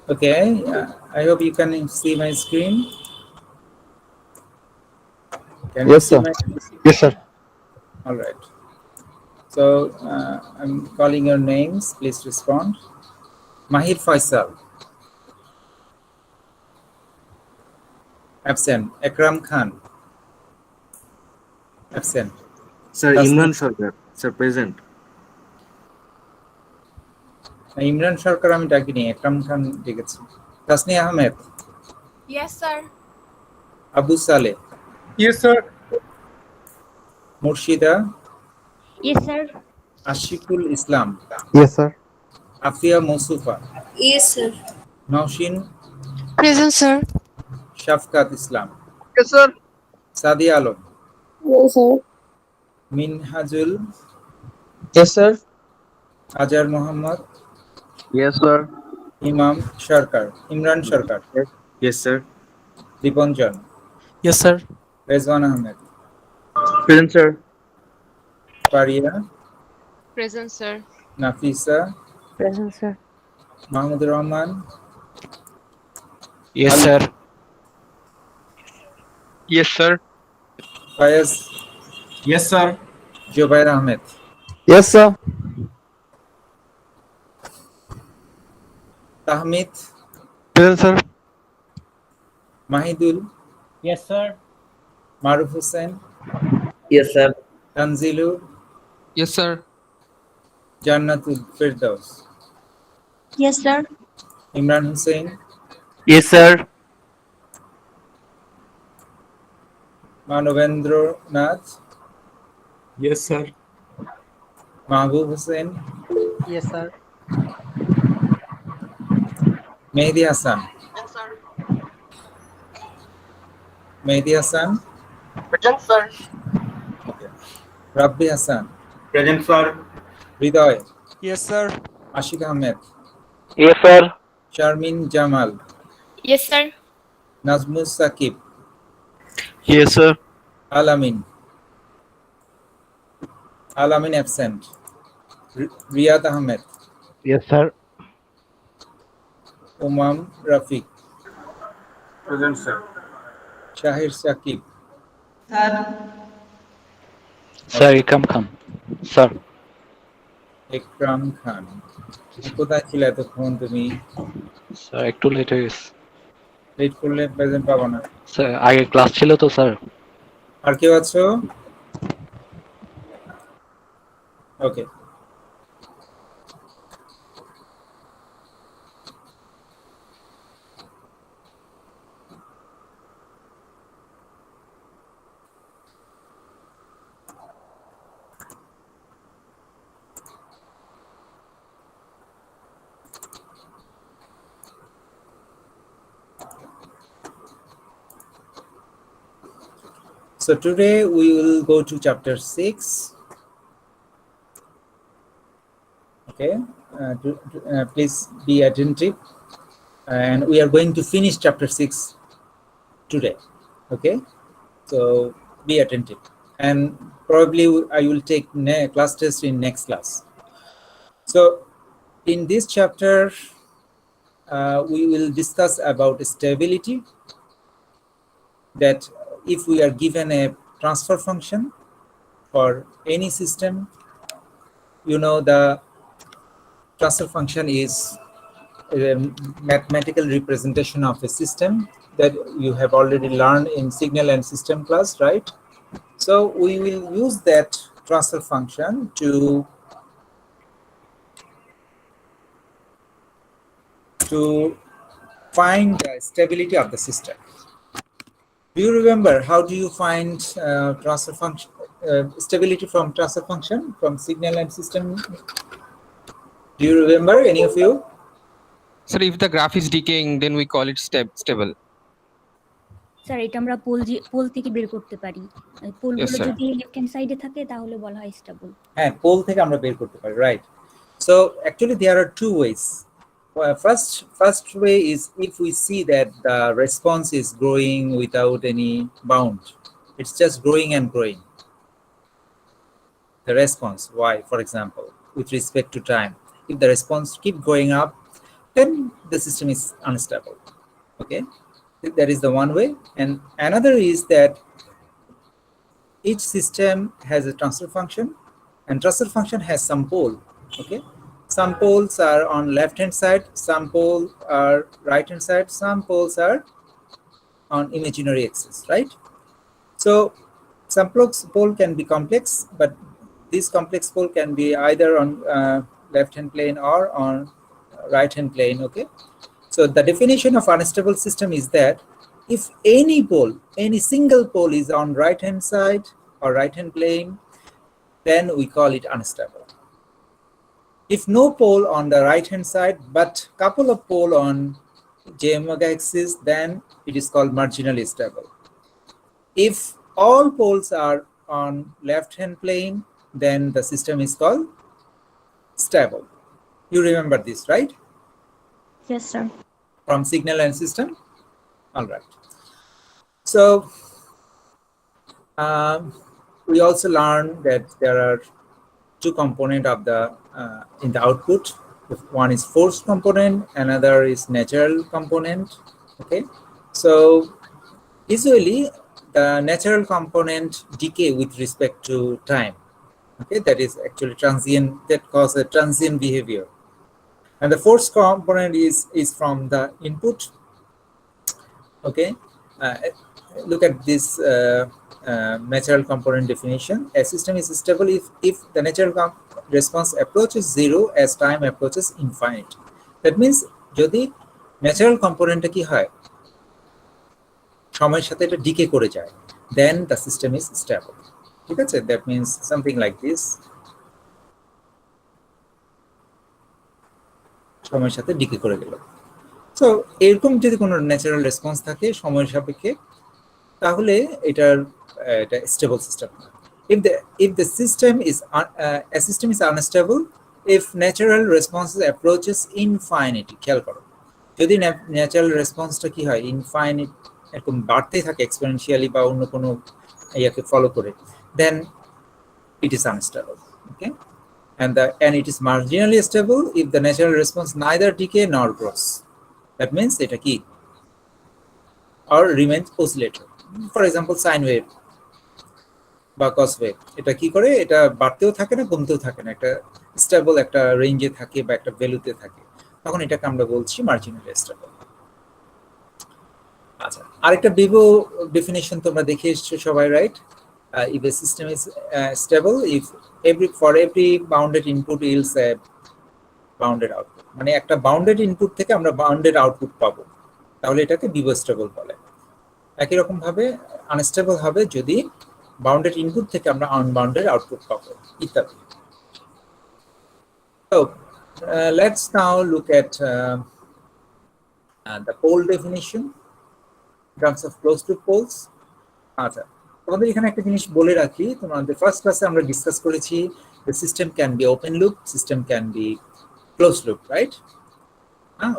Okay, I hope you can see my screen. Can you Yes, see sir. my? Yes, sir. All right. So I'm calling your names. Please respond. Mahir Faisal, absent. Akram Khan, absent. Sir, Tasneem, Imran Sarkar, sir, present. Imran সরকার আমি ডাকিনি, একরাম খান ডেকেছি। Tasnia Ahmed, Yes, sir. Abu সালে, Yes, sir. মুর্শিদা, Yes, sir. Ashikul ইসলাম, Yes, sir. Afia মৌসুফা, Yes, sir. Nowshin, Present, sir. Shafqat ইসলাম, Yes, sir. Sadia Alam, Yes, sir. Minhajul, Yes, sir. আজার Mohammad, Yes, sir. ইমাম সরকার, ইমরান সরকার, Yes, sir. Dipanjan, Yes, sir. Rezwan Ahmed, Present, sir. পারিয়া, Present, sir. Nafisa, Present, sir. Mahmudur Rahman, Yes, Ali. sir. Yes, sir. Fayaz, Yes, sir. Zobayer Ahmed, Yes, sir. Tahmid, Present, sir. Mahidul, Yes, sir. মারুফ Hossain, Yes, sir. তানজিলু, Yes, sir. Jannatul Ferdous, Yes, sir. Imran Hossain, Yes, sir. Manabendranath, Yes, sir. Mahbub Hossain, Yes, sir. Mehedi Hasan, Mehedi Hasan, Present, sir. রাব্বি Hasan, Present, sir. হৃদয়, Yes, sir. Ashiq Ahmed, Yes, sir. Sharmin Jamal, Yes, sir. Najmus Shakib, Yes, sir. Alamin, Alamin absent, Riyad Ahmed, Yes, sir. Umam Rafiq, Present, sir. Shahir Sakib, Sir, Ikram Khan. Sir, Ekram Khan. কোথায় ছিল এতক্ষণ তুমি? sir, একটু late হয়ে গেছে। Late করলে present পাবো না। স্যার আগে ক্লাস ছিল তো স্যার। আর কেউ আছো? ওকে। So today we will go to chapter 6. Okay, please be attentive, and we are going to finish chapter 6 today. Okay, so be attentive, and probably I will take class test in next class. So in this chapter, we will discuss about stability, that if we are given a transfer function for any system, you know the transfer function is a mathematical representation of a system that you have already learned in signal and system class, right? So we will use that transfer function to find the stability of the system. Do you remember how do you find transfer function stability from transfer function from signal and system? Do you remember, any of you? Sir, if the graph is decaying, then we call it stable. Sir এটা আমরা pole থেকে বের করতে পারি। পোলগুলো sir. যদি left hand সাইডে থাকে তাহলে বলা হয় স্টেবল। হ্যাঁ, পোল থেকে আমরা বের করতে পারি, right? So actually there are two ways. First way is if we see that the response is growing without any bound. It's just growing and growing. The response, y, for example, with respect to time. If the response keep going up then the system is unstable. Okay, that is the one way. And another is that each system has a transfer function, and transfer function has some pole. Okay, some poles are on left hand side, some poles are right hand side, some poles are on imaginary axis, right? So some pole can be complex, but this complex pole can be either on left hand plane or on right hand plane. Okay, so the definition of unstable system is that if any pole, any single pole is on right hand side or right hand plane, then we call it unstable. If no pole on the right hand side but couple of pole on j omega axis, then it is called marginally stable. If all poles are on left hand plane, then the system is called stable. You remember this, right? Yes, sir. From signal and system. All right. So we also learned that there are two components of the in the output. One is forced component, another is natural component. Okay, so usually the natural component decay with respect to time. Okay, that is actually transient, that causes a transient behavior. And the forced component is from the input. Okay, look at this natural component definition. A system is stable if the natural response approaches zero as time approaches infinite. That means যদি natural component কি হয় সময়ের সাথে এটা decay করে যায়, then the system is stable. ঠিক আছে? That means something like this. সময়ের সাথে decay করে গেল। So এরকম যদি কোনো ন্যাচারাল রেসপন্স থাকে সময়ের সাপেক্ষে, তাহলে এটার এটা stable system. If the system is a system is unstable if natural response approaches infinity. খেয়াল করো, যদি ন্যাচারাল রেসপন্সটা কি হয় ইনফাইনিট এরকম বাড়তেই থাকে এক্সপোনেনশিয়ালি বা অন্য কোনো ইয়াকে ফলো করে, then it is unstable. Okay, and it is marginally stable if the natural response neither decay nor grows. That means এটা কি or remains oscillator. For example, sine wave বা cos wave, এটা কি করে, এটা বাড়তেও থাকে না কমতেও থাকে না, একটা স্টেবল একটা রেঞ্জে থাকে বা একটা ভ্যালুতে থাকে, তখন এটাকে আমরা বলছি মার্জিনালি স্টেবল। আচ্ছা, আরেকটা বিভো ডেফিনিশন তোমরা দেখে এসেছো সবাই, right? If a system is stable if for every bounded input yields a bounded output, মানে একটা বাউন্ডেড ইনপুট থেকে আমরা বাউন্ডেড আউটপুট পাবো, তাহলে এটাকে বিভো স্টেবল বলে। একই রকম ভাবে আনস্টেবল হবে যদি বাউন্ডেড ইনপুট থেকে আমরা আনবাউন্ডেড আউটপুট পাবো ইত্যাদি। So let's now look at the pole definition in terms of closed loop poles. আচ্ছা, তোমাদের এখানে একটা জিনিস বলে রাখি, তোমাদের ফার্স্ট ক্লাসে আমরা ডিসকাস করেছি the system can be open loop, system can be closed loop, right?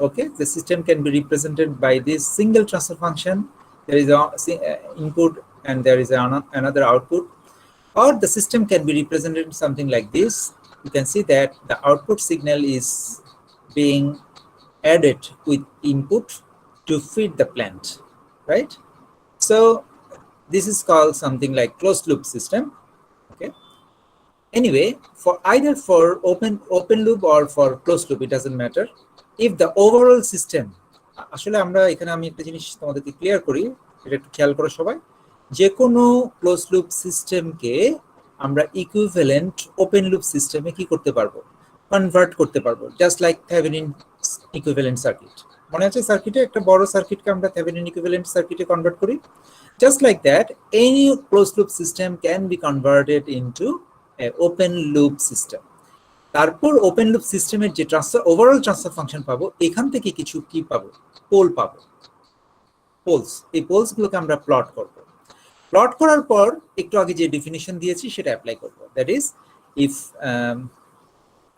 Okay, the system can be represented by this single transfer function. There is a input and there is another output, or the system can be represented something like this. You can see that the output signal is being added with input to feed the plant, right? So this is called something like closed loop system. Okay, anyway, for either for open loop or for closed loop, it doesn't matter. If the overall system, আসলে আমরা এখানে আমি একটা জিনিস তোমাদেরকে clear করি, এটা একটু খেয়াল করো সবাই, যে কোনো ক্লোজ লুপ সিস্টেমকে আমরা ইকুইভ্যালেন্ট ওপেন লুপ সিস্টেমে কি করতে পারবো, কনভার্ট করতে পারবো, just like Thevenin equivalent circuit. মনে আছে সার্কিটে একটা বড় সার্কিটকে আমরা থেভেনিন ইকুইভ্যালেন্ট সার্কিটে কনভার্ট করি, just like that any closed loop system can be converted into a open loop system. তারপর ওপেন লুপ সিস্টেমের যে ওভারঅল ট্রান্সফার ফাংশন পাবো, এখান থেকে কিছু কি পাবো, পোল পাবো, পোলস। এই পোলস গুলোকে আমরা প্লট করব। প্লট করার পর একটু আগে যে ডেফিনিশন দিয়েছি সেটা অ্যাপ্লাই করব। দ্যাট ইজ ইফ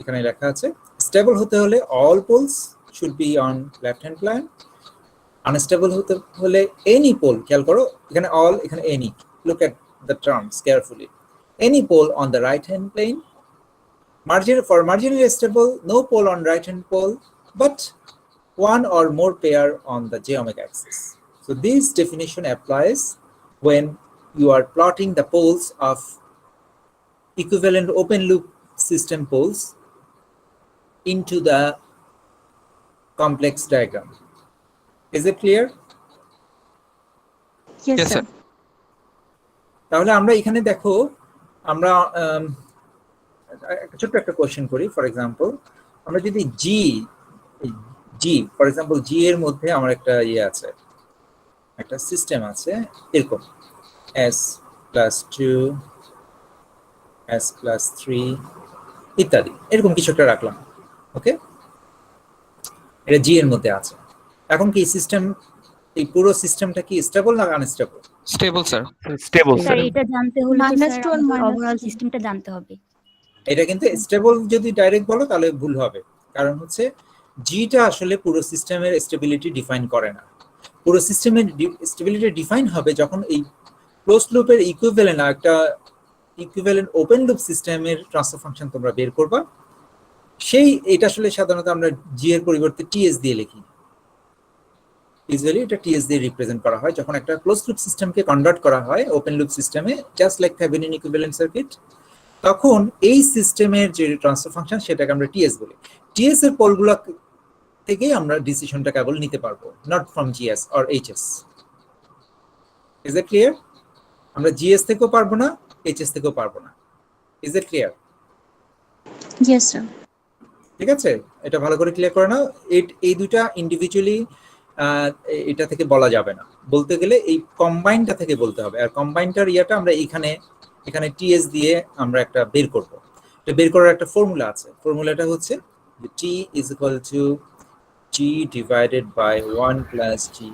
এখানে লেখা আছে স্টেবল হতে হলে all poles should be on left hand plane, unstable হতে হলে এনি পোল, খেয়াল করো এখানে অল এখানে any, look at the terms carefully, any pole on the right hand plane, marginally stable no pole on right hand pole, but one or more pair on the j omega axis. So this definition applies when you are plotting the poles of equivalent open loop system poles into the complex diagram. Is it clear? Yes, sir. তাহলে আমরা এখানে দেখো আমরা ছোট্ট একটা question করি। For example আমরা যদি জি ফর এক্সাম্পল জি এর মধ্যে আমার একটা ইয়ে আছে, একটা সিস্টেম আছে এরকম s+2 s+3 ইত্যাদি, এরকম কিছু একটা রাখলাম। ওকে, এটা জি এর মধ্যে আছে। এখন কি সিস্টেম, এই পুরো সিস্টেমটা কি স্টেবল না unstable? Stable, sir. Stable, sir sir. এটা জানতে হলে তো Minus sir two and minus overall two. সিস্টেমটা জানতে হবে। এটা কিন্তু স্টেবল যদি ডাইরেক্ট বলো তাহলে ভুল হবে, কারণ হচ্ছে জিটা আসলে পুরো সিস্টেমের স্টেবিলিটি ডিফাইন করে না। পুরো সিস্টেমের স্টেবিলিটি ডিফাইন হবে যখন এই ক্লোজ লুপের ইকুইভ্যালেন্ট একটা ইকুইভ্যালেন্ট ওপেন লুপ সিস্টেমের ট্রান্সফার ফাংশন তোমরা বের করবা। সেই এটা আসলে সাধারণত আমরা জি এর পরিবর্তে টিএস দিয়ে লিখি। ইউজুয়ালি এটা টিএস দিয়ে রিপ্রেজেন্ট করা হয় যখন একটা ক্লোজ লুপ সিস্টেমকে কনভার্ট করা হয় ওপেন লুপ সিস্টেমে, just like Thevenin equivalent circuit. তখন এই সিস্টেমের যে ট্রান্সফার ফাংশন সেটাকে আমরা টিএস বলি। টিএস এর পোলগুলো থেকে আমরা ডিসিশনটা কেবল নিতে পারবো, not from GS or HS. Is it clear? আমরা জিএস থেকেও পারবো না, এইচএস থেকেও পারবো না। Is it clear? Yes, sir. ঠিক আছে, এটা ভালো করে ক্লিয়ার করে নাও। এই দুইটা ইন্ডিভিজুয়ালি এটা থেকে বলা যাবে না, বলতে গেলে এই কম্বাইনটা থেকে বলতে হবে। আর কম্বাইনটার ইয়াটা আমরা এখানে টিএস দিয়ে আমরা একটা বের করব। এটা বের করার একটা ফর্মুলা আছে। ফর্মুলাটা হচ্ছে T is equal to G divided by 1 plus G.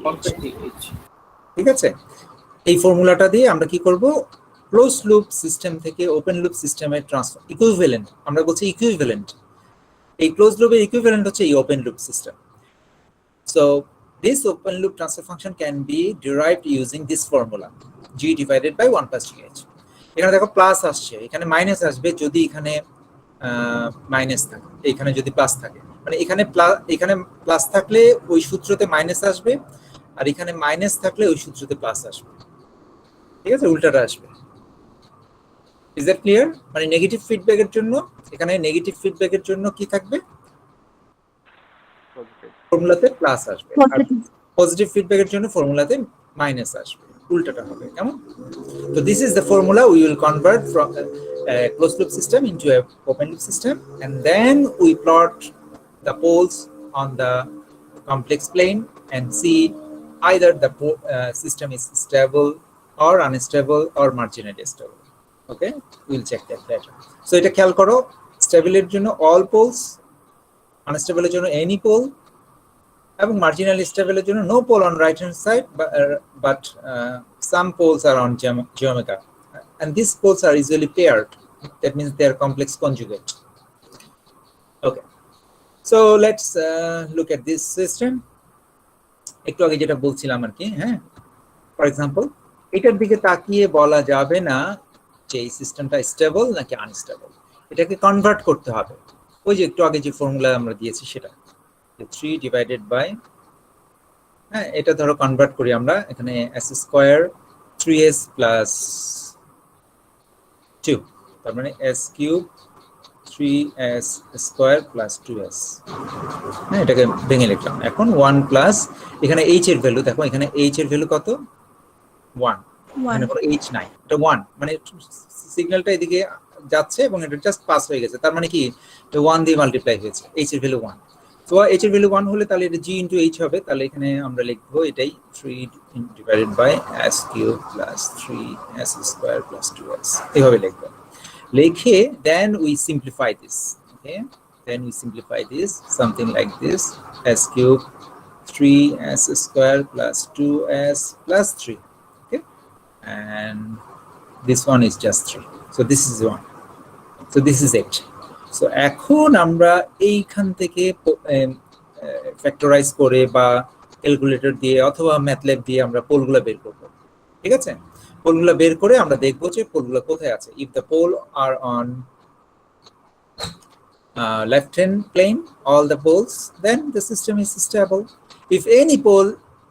ঠিক আছে, এই ফর্মুলাটা দিয়ে আমরা কি করব, ক্লোজ লুপ সিস্টেম থেকে ওপেন লুপ সিস্টেমে ট্রান্সফার ইকুইভ্যালেন্ট, আমরা বলছি ইকুইভ্যালেন্ট, এই ক্লোজ লুপের ইকুইভ্যালেন্ট হচ্ছে এই open loop system. So this open loop transfer function can be derived using this formula g divided by 1 plus gh. এখানে দেখো প্লাস আসছে, এখানে মাইনাস আসবে যদি এখানে মাইনাস থাকে, এখানে যদি প্লাস থাকে, মানে এখানে প্লাস থাকলে ওই সূত্রতে মাইনাস আসবে, আর এখানে মাইনাস থাকলে ওই সূত্রতে প্লাস আসবে। ঠিক আছে, উল্টাটা আসবে। Is that clear? মানে নেগেটিভ ফিডব্যাকের জন্য, এখানে নেগেটিভ ফিডব্যাকের জন্য কি থাকবে, ফর্মুলাতে প্লাস আসবে, আর পজিটিভ ফিডব্যাকের জন্য ফর্মুলাতে মাইনাস আসবে, উল্টাটা হবে। কেমন? তো this is the formula we will convert from close loop system into a open loop system, and then we plot the poles on the complex plane and see either the system is stable or unstable or marginally stable. Okay, we'll check that later. So এটা খেয়াল করো, স্টেবলের জন্য all poles, unstable এর জন্য any pole, এবং marginally stable এর জন্য no pole on right hand side, but some poles are on j omega, and these poles are usually paired. That means they are complex conjugate. Okay, so let's look at this system. একটু আগে যেটা বলছিলাম আর কি, হ্যাঁ, for example এটার দিকে তাকিয়ে বলা যাবে না যে এই সিস্টেমটা স্টেবল নাকি আনস্টেবল, এটাকে কনভার্ট করতে হবে। ওই যে একটু আগে যে ফর্মুলা আমরা দিয়েছি সেটা 3 ডিভাইডেড বাই, হ্যাঁ, এটা ধরো কনভার্ট করি আমরা, এখানে s স্কয়ার 3s প্লাস 2, তার মানে s cube 3s square plus 2s। হ্যাঁ, এটাকে ভেঙে লিখলাম। এখন 1 প্লাস, এখানে h এর ভ্যালু দেখো, এখানে h এর ভ্যালু কত, 1, মানে কোনো h নাই, এটা 1, মানে সিগন্যালটা এদিকে যাচ্ছে এবং এটা জাস্ট পাস হয়ে গেছে, তার মানে কি এটা 1 দিয়ে মাল্টিপ্লাই হয়েছে, h এর ভ্যালু 1। তো h এর ভ্যালু 1 হলে তাহলে এটা g ইনটু h হবে, তাহলে এখানে আমরা লিখবো এটাই 3 divided by s cube plus 3s square plus 2s, এইভাবে লিখবো। লিখে then we simplify this. Okay, then we simplify this something like this, s cube 3s square plus 2s plus 3. Okay, and this one is just 3, so this is 1, so this is 8. So এখন আমরা এইখান থেকে factorise করে বা calculator দিয়ে অথবা ম্যাথল্যাব দিয়ে আমরা পোলগুলো বের করব। ঠিক আছে, পোলগুলো বের করে আমরা দেখবো যে পোলগুলো কোথায় আছে। If the pole are on left hand plane, all the poles, then the system is stable. If any pole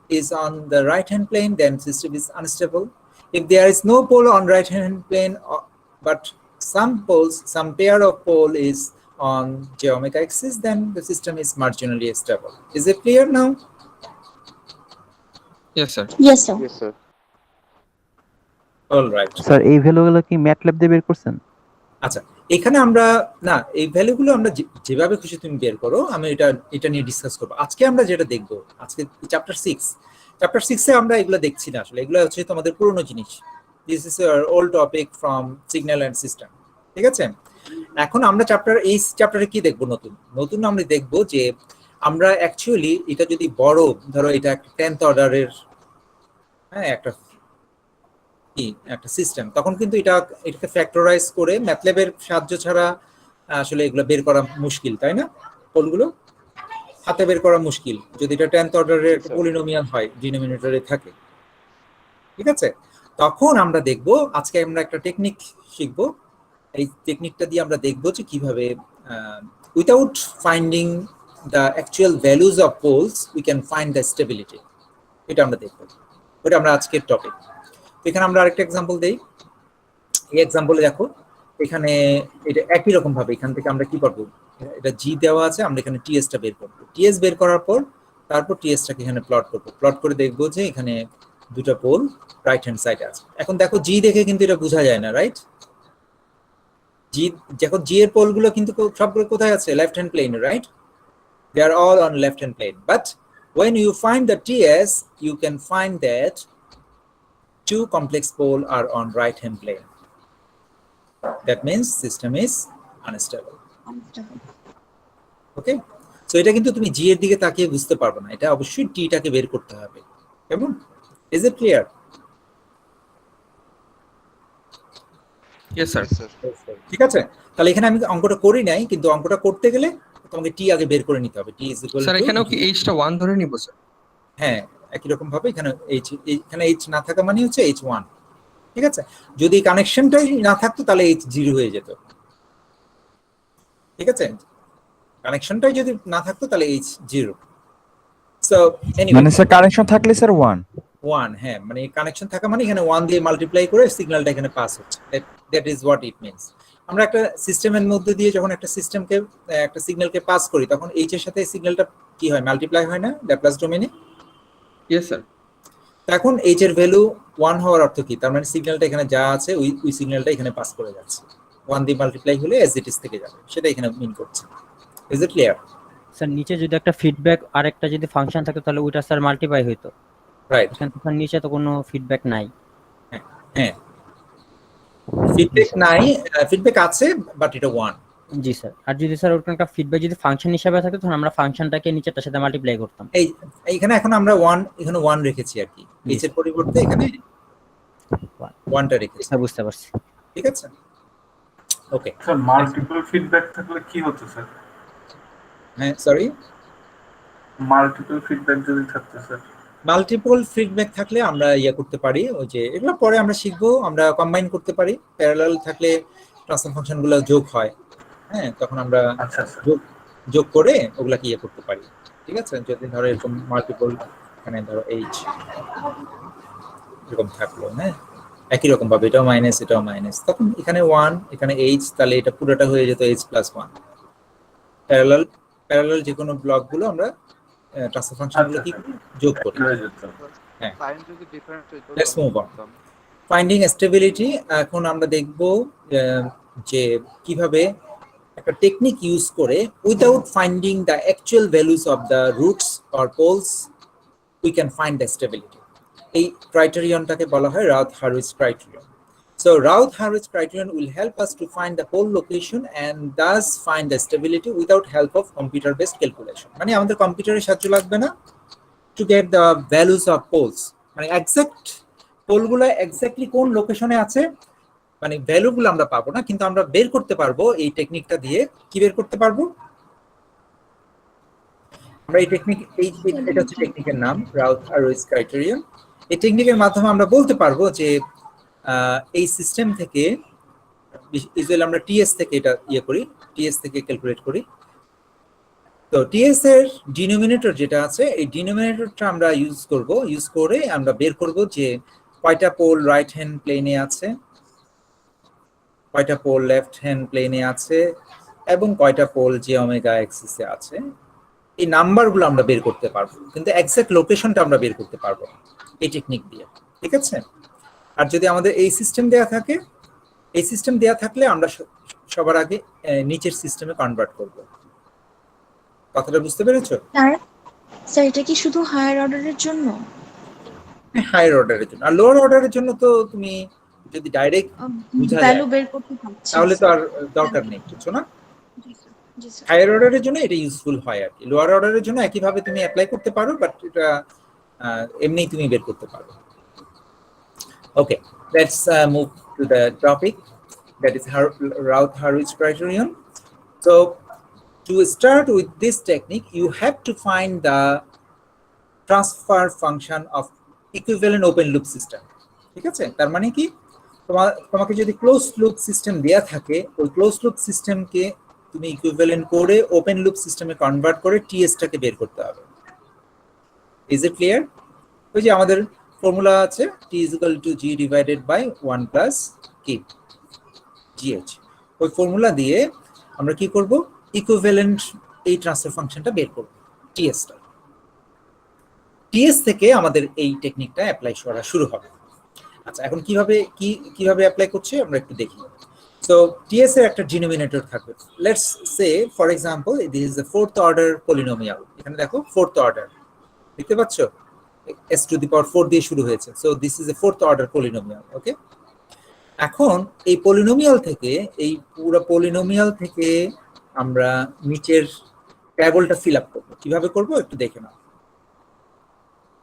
is on the right hand plane, then system is unstable. If there is no pole on right hand plane, but some poles, some pair of pole is on j omega axis, then the system is marginally stable. Is it clear now? Yes, sir. Yes, sir. Yes, sir. All right. Sir এই ভ্যালুগুলো কি MATLAB দিয়ে বের করছেন? আচ্ছা, এখানে আমরা না, এই ভ্যালুগুলো আমরা যেভাবে খুশি তুমি বের করো, আমি এটা নিয়ে ডিসকাস করবো। আজকে আমরা যেটা দেখবো, আজকে চ্যাপ্টার 6 এ আমরা এগুলো দেখছি না, আসলে এগুলো হচ্ছে তোমাদের পুরনো জিনিস। This is old topic from signal and system, ঠিক আছে? এখন আমরা এই চ্যাপ্টারে কি দেখবো? নতুন আমরা দেখবো যে আমরা অ্যাকচুয়ালি এটা যদি বড় ধরো, এটা একটা 10th অর্ডারের একটা সিস্টেম, তখন কিন্তু এটাকে ফ্যাক্টরাইজ করে ম্যাথল্যাবের সাহায্য ছাড়া আসলে এগুলো বের করা মুশকিল, তাই না? কোনগুলো হাতে বের করা মুশকিল যদি এটা 10th অর্ডারের পলিনোমিয়াল হয়, ডিনোমিনেটরে থাকে, ঠিক আছে? তখন আমরা দেখব, আজকে আমরা একটা টেকনিক শিখব। এই টেকনিকটা দিয়ে আমরা দেখব যে কিভাবে without finding the actual values of poles we can find the stability. এটা আমরা দেখব, ওটা আমরা আজকের টপিক। এখানে আমরা আরেকটা এক্সাম্পল দেই। এই এক্সাম্পলে দেখো, এখানে এটা একই রকম ভাবে এখান থেকে আমরা কি করব, এটা জি দেওয়া আছে, আমরা এখানে টিএসটা বের করব। টিএস বের করার পর তারপর টিএসটাকে এখানে প্লট করব। প্লট করে দেখব যে এখানে দুটো পোল রাইট হ্যান্ড সাইডে আছে। এখন দেখো জি দেখে কিন্তু এটা বোঝা যায় না, রাইট? জি, যখন জি এর পোলগুলো কিন্তু সবগুলো কোথায় আছে? Left hand plane, right? They are all on left hand plane, but when you find the TS, you can find that two complex poles are on right hand plane. That means system is unstable. Okay, so এটা কিন্তু তুমি জি এর দিকে তাকিয়ে বুঝতে পারবে না, এটা অবশ্যই টি টাকে বের করতে হবে। কেমন? Is it clear? Yes, sir. ঠিক আছে, তাহলে এখানে আমি অঙ্কটা করি নাই, কিন্তু অঙ্কটা করতে গেলে তোমাকে টি আগে বের করে নিতে হবে। টি ইজ ইকুয়াল টু, স্যার এখানেও কি h টা 1 ধরে নিব স্যার? হ্যাঁ, একই রকম ভাবে এখানে এখানে এইচ না থাকা মানে হচ্ছে h1, ঠিক আছে? যদি কানেকশনটাই না থাকতো তাহলে h 0 হয়ে যেত, ঠিক আছে? কানেকশনটাই যদি না থাকতো তাহলে h 0। সো এনিওয়ে, মানে স্যার কানেকশন থাকলে স্যার 1, হ্যাঁ, মানে কানেকশন থাকা মানে এখানে 1 দিয়ে মাল্টিপ্লাই করে সিগন্যালটা এখানে পাস হচ্ছে। That is what it means. আমরা একটা সিস্টেমের মধ্যে দিয়ে যখন একটা সিস্টেমকে একটা সিগন্যালকে পাস করি, তখন এইচ এর সাথে সিগন্যালটা কি হয়? মাল্টিপ্লাই হয় না ল্যাপ্লাস ডোমেইনে? Yes, sir. এখন এইচ এর ভ্যালু 1 হওয়ার অর্থ কি? তার মানে সিগন্যালটা এখানে যা আছে ওই সিগন্যালটা এখানে পাস করে যাচ্ছে। 1 দিয়ে মাল্টিপ্লাই হলে অ্যাজ ইট ইজ থেকে যাবে, সেটা এখানে মিন করছে। Is it clear? স্যার নিচে যদি একটা ফিডব্যাক আর একটা যদি ফাংশন থাকে তাহলে ওইটা স্যার মাল্টিপ্লাই হইতো, রাইট? এখানে তো স্যার নিচে তো কোনো ফিডব্যাক নাই। হ্যাঁ, ফিডব্যাক নাই, ফিডব্যাক আছে বাট এটা 1। জি স্যার, আর যদি স্যার ওরকম একটা ফিডব্যাক যদি ফাংশন হিসেবে থাকে তখন আমরা ফাংশনটাকে নিচেরটার সাথে মাল্টিপ্লাই করতাম। এইখানে এখন আমরা 1 রেখেছি আর কি, এইচ এর পরিবর্তে এখানে 1টা রেখেছি। স্যার বুঝতে পারছি। ঠিক আছে, ওকে। স্যার মাল্টিপল ফিডব্যাক থাকলে কি হতো স্যার? হ্যাঁ, সরি, মাল্টিপল ফিডব্যাক যদি থাকতো স্যার? মাল্টিপল ফিডব্যাক থাকলে আমরা করতে পারি, ওই যে এগুলো পরে আমরা শিখবো, আমরা কম্বাইন করতে পারি। প্যারালাল থাকলে ট্রান্সফার ফাংশনগুলো যোগ হয়, হ্যাঁ, তখন আমরা যোগ করে ওগুলাকে করতে পারি। ঠিক আছে, যদি ধরো এরকম মাল্টিপল, এখানে ধরো এইচ এরকম থাকলো, হ্যাঁ, একই রকম ভাবে এটাও মাইনাস এটাও মাইনাস, তখন এখানে 1 এখানে এইচ, তাহলে এটা পুরোটা হয়ে যেত এইচ প্লাস 1। প্যারালাল যে কোনো ব্লকগুলো আমরা ট্রান্সফার ফাংশনগুলো কি যোগ করি। হ্যাঁ, let's move on. Finding stability. এখন আমরা দেখব যে কিভাবে একটা টেকনিক ইউজ করে without finding the actual values of the roots or poles we can find the stability. এই ক্রাইটেরিয়নটাকে বলা হয় Routh Hurwitz criterion. So Raoult-Harwitz criterion will help us to find the pole location and thus find the stability without help of computer-based calculation. মানে আমাদের কম্পিউটারের সাহায্য লাগবে না to get the values of poles, মানে এক্সাক্ট পোলগুলো এক্স্যাক্টলি কোন লোকেশনে আছে, মানে ভ্যালুগুলো আমরা পাবো না, কিন্তু আমরা বের করতে পারবো এই টেকনিকটা দিয়ে। কি বের করতে পারবো আমরা? এই টেকনিক, এটা হচ্ছে টেকনিকের নাম Raoult-Harwitz criterion। এই টেকনিকের মাধ্যমে আমরা বলতে পারবো যে এই সিস্টেম থেকে ইউজুয়ালি আমরা টিএস থেকে এটা করি, টিএস থেকে ক্যালকুলেট করি। তো টিএস এর ডিনোমিনেটর যেটা আছে, এই ডিনোমিনেটরটা আমরা ইউজ করে আমরা বের করব যে কয়টা পোল রাইট হ্যান্ড প্লেনে আছে, কয়টা পোল লেফট হ্যান্ড প্লেনে আছে, এবং কয়টা পোল যে ওমেগা অ্যাক্সিসে আছে। এই নাম্বারগুলো আমরা বের করতে পারবো, কিন্তু এক্সাক্ট লোকেশনটা আমরা বের করতে পারবো না এই টেকনিক দিয়ে, ঠিক আছে? আর যদি আমাদের এই সিস্টেম দেয়া থাকে, এই সিস্টেম দেয়া থাকলে আমরা সবার আগে নিচের সিস্টেমে কনভার্ট করব। কথাটা বুঝতে পেরেছো? স্যার এটা কি শুধু হায়ার অর্ডারের জন্য? হায়ার অর্ডারের জন্য। আর লোয়ার অর্ডারের জন্য তো তুমি যদি ডাইরেক্ট বুঝা যায় ভ্যালু বের করতে পারছি তাহলে তো আর দরকার নেই, বুঝছো না? জি স্যার। হায়ার অর্ডারের জন্য এটা ইউজফুল হয় আর কি। লোয়ার অর্ডারের জন্য একইভাবে তুমি অ্যাপ্লাই করতে পারো, বাট এটা এমনিই তুমি বের করতে পারো। Okay, let's move to the topic, that is Routh-Hurwitz criterion. So to start with this technique, you have to find the transfer function of equivalent open loop system. ঠিক আছে? তার মানে কি, তোমাকে যদি ক্লোজ লুপ সিস্টেম দেয়া থাকে, ওই ক্লোজ লুপ সিস্টেমকে তুমি ইকুইভ্যালেন্ট করে ওপেন লুপ সিস্টেমে কনভার্ট করে টিএসটাকে বের করতে হবে। Is it clear? ওই যে আমাদের ফর্মুলা আছে, T is equal to G divided by 1 plus কি জিএইচ। ওই ফর্মুলা দিয়ে আমরা কি করব, ইকুইভ্যালেন্ট এই ট্রান্সফার ফাংশনটা বের করব, টিএসটা। টিএস থেকে আমাদের এই টেকনিকটা অ্যাপ্লাই করা শুরু হবে। আচ্ছা, এখন কিভাবে অ্যাপ্লাই করছে আমরা একটু দেখি। সো টিএস এর একটা ডিনোমিনেটর থাকবে। Let's say for example this is the fourth order polynomial. এখানে দেখো ফোর্থ অর্ডার, দেখতে পাচ্ছ s টু দি পাওয়ার 4 দিয়ে শুরু হয়েছে। So this is a fourth order polynomial. Okay, এখন এই পলিনোমিয়াল থেকে, এই পুরো পলিনোমিয়াল থেকে আমরা নিচের ট্যাবলটা ফিল আপ করবো। কিভাবে করব একটু দেখে নাও,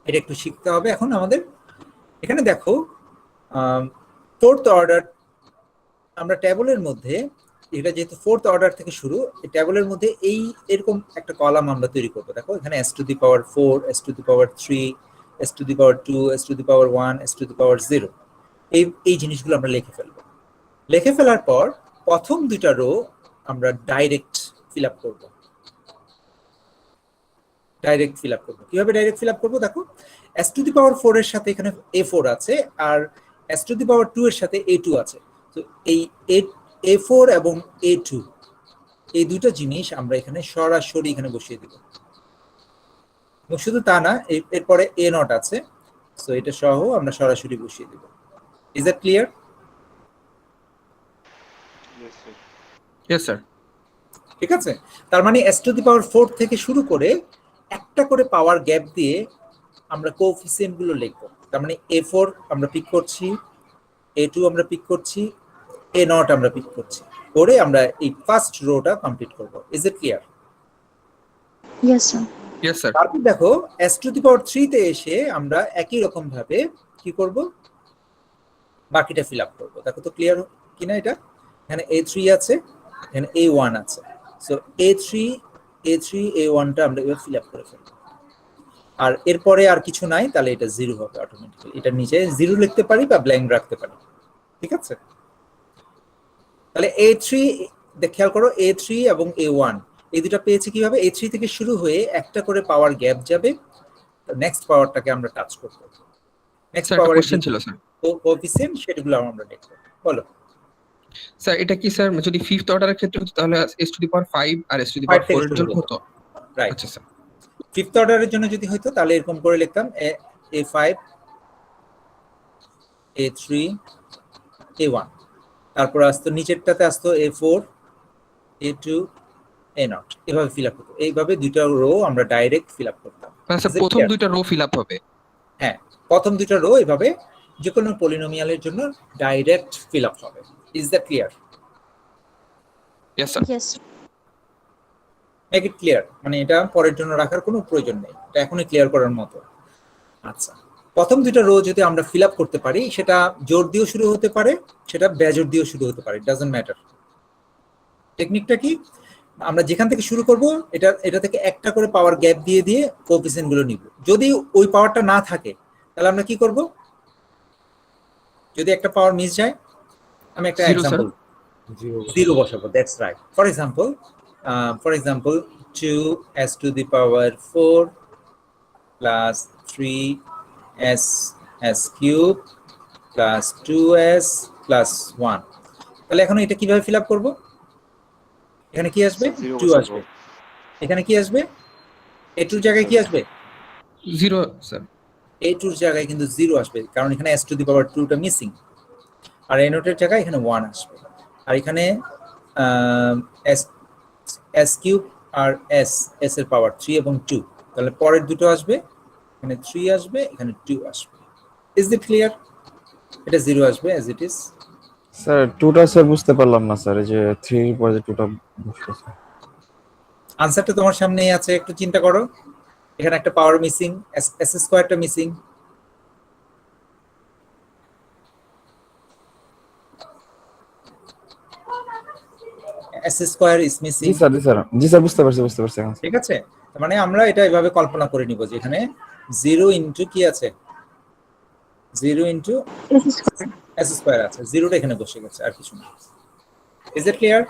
এটা একটু শিখতে হবে এখন আমাদের। এখানে দেখো ফোর্থ অর্ডার, আমরা ট্যাবলের মধ্যে, এটা যেহেতু ফোর্থ অর্ডার থেকে শুরু, এই ট্যাবলের মধ্যে এরকম একটা কলাম আমরা তৈরি করবো। দেখো এখানে s to the power 4, s to the power 3, s to the power 2, s to the power 1, s to the power 0। এই জিনিসগুলো আমরা লিখে ফেলবো। লিখে ফেলার পর প্রথম দুইটা রো আমরা ডাইরেক্ট ফিল আপ করবো। কিভাবে ডাইরেক্ট ফিল আপ করবো? দেখো s টু দি পাওয়ার 4 এর সাথে এখানে a4 আছে, আর s টু দি পাওয়ার 2 এর সাথে a2 আছে। তো এই a4 এবং a2 এই দুটো জিনিস আমরা এখানে সরাসরি এখানে বসিয়ে দিব। এবং শুধু তা না, এরপরে a0 আছে, সো এটা সহ আমরা সরাসরি বসিয়ে দিব। Is that clear? Yes, sir. ঠিক আছে, তার মানে s টু দি পাওয়ার 4 থেকে শুরু করে একটা করে পাওয়ার গ্যাপ দিয়ে আমরা কোএফিসিয়েন্ট গুলো লিখব। তার মানে a4 আমরা পিক করছি, a2 আমরা পিক করছি, a0 আমরা পিক করছি, করে আমরা এই ফার্স্ট রোটা কমপ্লিট করব। Is it clear? Yes sir. Yes, sir. তারপর দেখো s টু দি পাওয়ার 3 তে এসে আমরা একই রকম ভাবে কি করব, বাকিটা ফিল আপ করব। দেখো তো ক্লিয়ার কিনা এটা? এখানে a3 আছে, এখানে a1 আছে। সো a3 a1 টা আমরা এবার ফিল আপ করে ফেলব। আর এরপরে আর কিছু নাই, তাহলে এটা 0 হবে অটোমেটিক্যালি। এটা নিচে 0 লিখতে পারি বা ব্ল্যাঙ্ক রাখতে পারি, ঠিক আছে? তাহলে a3 খেয়াল করো, a3 এবং a1 এই দুটো পেয়েছি কিভাবে? a3 থেকে শুরু হয়ে একটা করে পাওয়ার গ্যাপ যাবে, নেক্সট পাওয়ারটাকে আমরা টাচ করব। নেক্সট Sir, একটা পাওয়ারের question ছিল, sir. কোএফিসিয়েন্ট সেগুলো আমরা দেখব। বলো। স্যার এটা কি স্যার যদি ফিফথ অর্ডারের ক্ষেত্রে হতো তাহলে s টু দি পাওয়ার 5 আর s টু দি পাওয়ার 4 এর জন্য হতো? রাইট, আচ্ছা স্যার। ফিফথ অর্ডারের জন্য যদি হইতো তাহলে এরকম করে লিখতাম a5 a3 a1, তারপর আসতো নিচেরটাতে আসতো a4 a2 a0, এভাবে ফিল আপ হতো। এইভাবে দুইটা রো আমরা ডাইরেক্ট ফিল আপ করতাম। মানে স্যার প্রথম দুইটা রো ফিল আপ হবে? হ্যাঁ, প্রথম দুইটা রো এভাবে যে কোনো পলিনোমিয়ালের জন্য ডাইরেক্ট ফিল আপ হবে। Is that clear? Yes, sir. Yes. Make it clear, মানে এটা পরের জন্য রাখার কোনো প্রয়োজন নেই, এটা এখনই ক্লিয়ার করার মতো। আচ্ছা, প্রথম দুইটা রো যদি আমরা ফিল আপ করতে পারি, সেটা জোর দিয়েও শুরু হতে পারে, সেটা বেজোর দিয়েও শুরু হতে পারে, ডাজন্ট ম্যাটার। টেকনিকটা কি, আমরা যেখান থেকে শুরু করব এটা থেকে একটা করে পাওয়ার গ্যাপ দিয়ে দিয়ে কোএফিসিয়েন্ট গুলো নিব। যদি ওই পাওয়ারটা না থাকে তাহলে আমরা কি করব? যদি একটা পাওয়ার মিস যায়, আমি একটা Zero, এক্সাম্পল, 0 বসাবো, that's right. For example 2s to the power 4 plus 3s s cube plus 2s plus 1। তাহলে এখন এটা কিভাবে ফিল আপ করবো? এখানে কি আসবে? 2 আসবে। এখানে কি আসবে? a2 এর জায়গায় কি আসবে? 0 স্যার। a2 এর জায়গায় কিন্তু 0 আসবে, কারণ এখানে s to the power 2 টা মিসিং। আর a নোটের জায়গায় এখানে 1 আসবে। আর এখানে s কিউব আর s এর পাওয়ার 3 এবং 2, তাহলে পরের দুটো আসবে, এখানে 3 আসবে, এখানে 2 আসবে। Is it clear? এটা 0 আসবে অ্যাজ ইট ইজ। স্যার 2টা স্যার বুঝতে পারলাম না স্যার, এই যে 3 এর পরে যে 2টা বসতেছে। আনসারটা তোমার সামনেই আছে, একটু চিন্তা করো। এখানে একটা পাওয়ার মিসিং, s স্কয়ারটা missing. s square is missing. জি স্যার বুঝতে পারছি এখন। ঠিক আছে, তার মানে আমরা এটা এভাবে কল্পনা করে নিব যে এখানে 0 ইনটু কি আছে, 0 ইনটু s স্কয়ার আছে, 0টা এখানে বসে গেছে, আর কিছু না। Is it clear?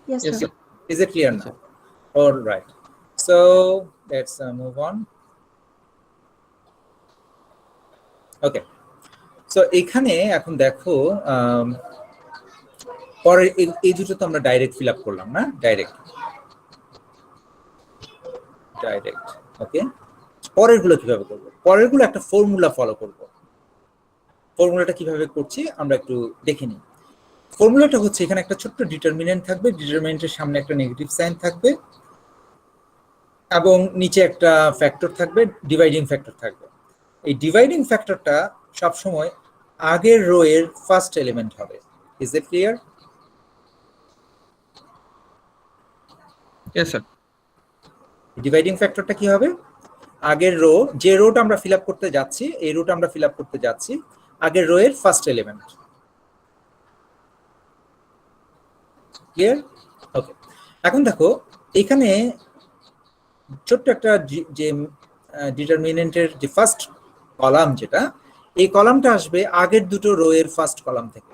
Yes, Yes, sir. sir. Is it clear now? All right. So let's move on. Okay. So এখানে এখন দেখো পরে এই দুটো তো আমরা ডাইরেক্ট ফিল আপ করলাম না, ডাইরেক্ট। ওকে, পরের গুলো কিভাবে করব? পরের গুলো একটা ফর্মুলা ফলো করব। ফর্মুলাটা কিভাবে করছি আমরা একটু দেখে নিই। ফর্মুলাটা হচ্ছে এখানে একটা ছোট্ট ডিটারমিনেন্ট থাকবে, ডিটারমিনেন্টের সামনে একটা নেগেটিভ সাইন থাকবে এবং নিচে একটা ফ্যাক্টর থাকবে, ডিভাইডিং ফ্যাক্টর থাকবে। এই ডিভাইডিং ফ্যাক্টরটা সব সময় আগের রো এর ফার্স্ট এলিমেন্ট হবে। Is it clear? Yes, sir. Dividing ফ্যাক্টরটা কি হবে? আগের রো, যে রোটা আমরা ফিল আপ করতে যাচ্ছি, এই রোটা আমরা ফিল আপ করতে যাচ্ছি, আগের রো এর ফার্স্ট এলিমেন্ট। ক্লিয়ার? ওকে, এখন দেখো এখানে ছোট্ট একটা যে ডিটারমিনেন্টের যে ফার্স্ট কলাম, যেটা এই কলামটা আসবে আগের দুটো রো এর ফার্স্ট কলাম থেকে।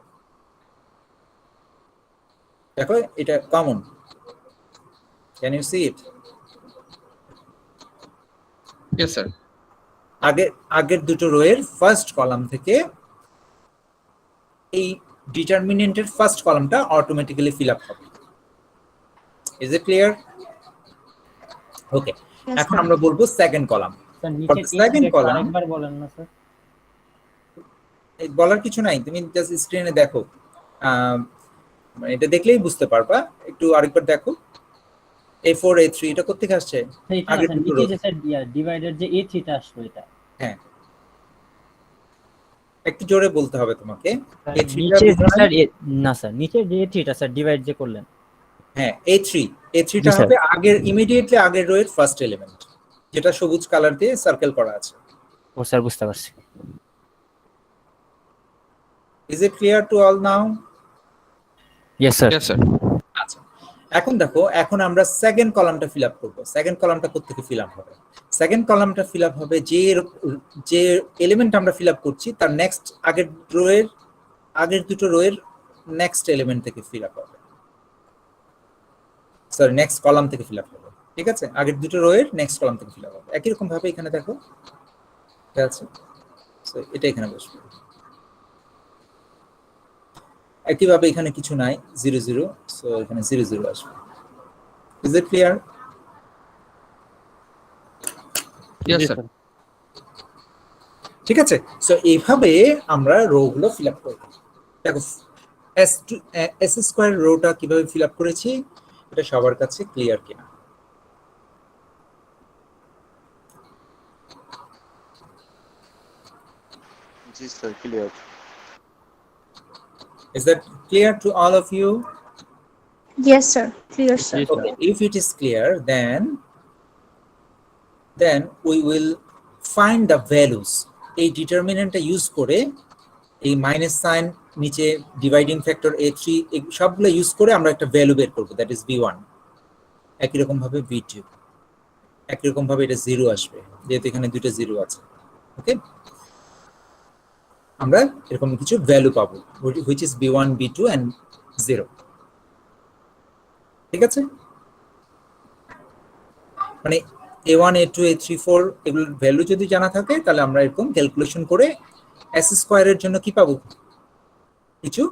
দেখো এটা common, can you see it? Yes, sir. আগের দুটো রো এর ফার্স্ট কলাম থেকে এই ডিটারমিনেন্টের ফার্স্ট কলামটা অটোমেটিক্যালি ফিল আপ হবে। Is it clear? ওকে, এখন আমরা বলবো সেকেন্ড কলাম। স্যার নিচে second column- আরেকবার বলেন না স্যার। বলার কিছু নাই, তুমি জাস্ট স্ক্রিনে দেখো, মানে এটা দেখলেই বুঝতে পারবা। একটু আরেকবার দেখো, a4 a3 এটা কোথেকে আসছে? এইটা আগের স্যার দুটো নিচে row। যে স্যার ডিভাইডেড যে a3 টা আসলো এটা। হ্যাঁ, একটু জোরে বলতে হবে তোমাকে। A3 টা নিচে বোঝো নাই? স্যার না স্যার নিচে যে a3 টা স্যার ডিভাইড যে করলেন। হ্যাঁ, a3 টা জি, স্যার। হবে আগের, ইমিডিয়েটলি আগের রো এর ফার্স্ট এলিমেন্ট, যেটা সবুজ কালার দিয়ে সার্কেল করা আছে। ও স্যার বুঝতে পারছি। Is it clear to all now? Yes sir. Yes, sir. আচ্ছা, এখন দেখো, এখন আমরা সেকেন্ড কলামটা ফিল আপ করবো। সেকেন্ড কলামটা কোত্থেকে ফিল আপ হবে? সেকেন্ড কলামটা ফিল আপ হবে যে এলিমেন্ট আমরা ফিল আপ করছি তার নেক্সট আগের দুটো রো এর নেক্সট এলিমেন্ট থেকে ফিল আপ হবে, সরি নেক্সট কলাম থেকে ফিল আপ হবে। ঠিক আছে, আগের দুটো রো এর নেক্সট কলাম থেকে ফিল আপ হবে। একই রকম ভাবে এখানে দেখো, ঠিক আছে, সো এটা এখানে বসবে। একইভাবে এখানে কিছু নাই, 0 0, সো এখানে 0 0 আসবে। Is it clear? Yes, sir. ঠিক আছে, সো এইভাবে আমরা রো গুলো ফিল আপ করব। দেখো s স্কয়ার রোটা কিভাবে ফিল আপ করেছি, এটা সবার কাছে ক্লিয়ার কিনা? জি sir, clear. Is that clear to all of you? Yes, sir. Clear, sir. Okay, if it is clear, then we will find the values. এই ডিটারমিনেন্টটা ইউজ করে, এই মাইনাস সাইন, নিচে ডিভাইডিং ফ্যাক্টর a3, এই সবগুলো use করে আমরা একটা value বের করব, দ্যাট ইজ v1। একই রকম ভাবে v2, একই রকম ভাবে এটা 0 আসবে, যেহেতু এখানে দুটো 0 আছে। ওকে, আমরা এরকম কিছু ভ্যালু পাবো, which is b1 b2 and 0। ঠিক আছে, মানে a1 a2 a3 4 এগুলোর ভ্যালু যদি জানা থাকে তাহলে আমরা এরকম ক্যালকুলেশন করে s স্কয়ারের জন্য কি পাবো, কিছু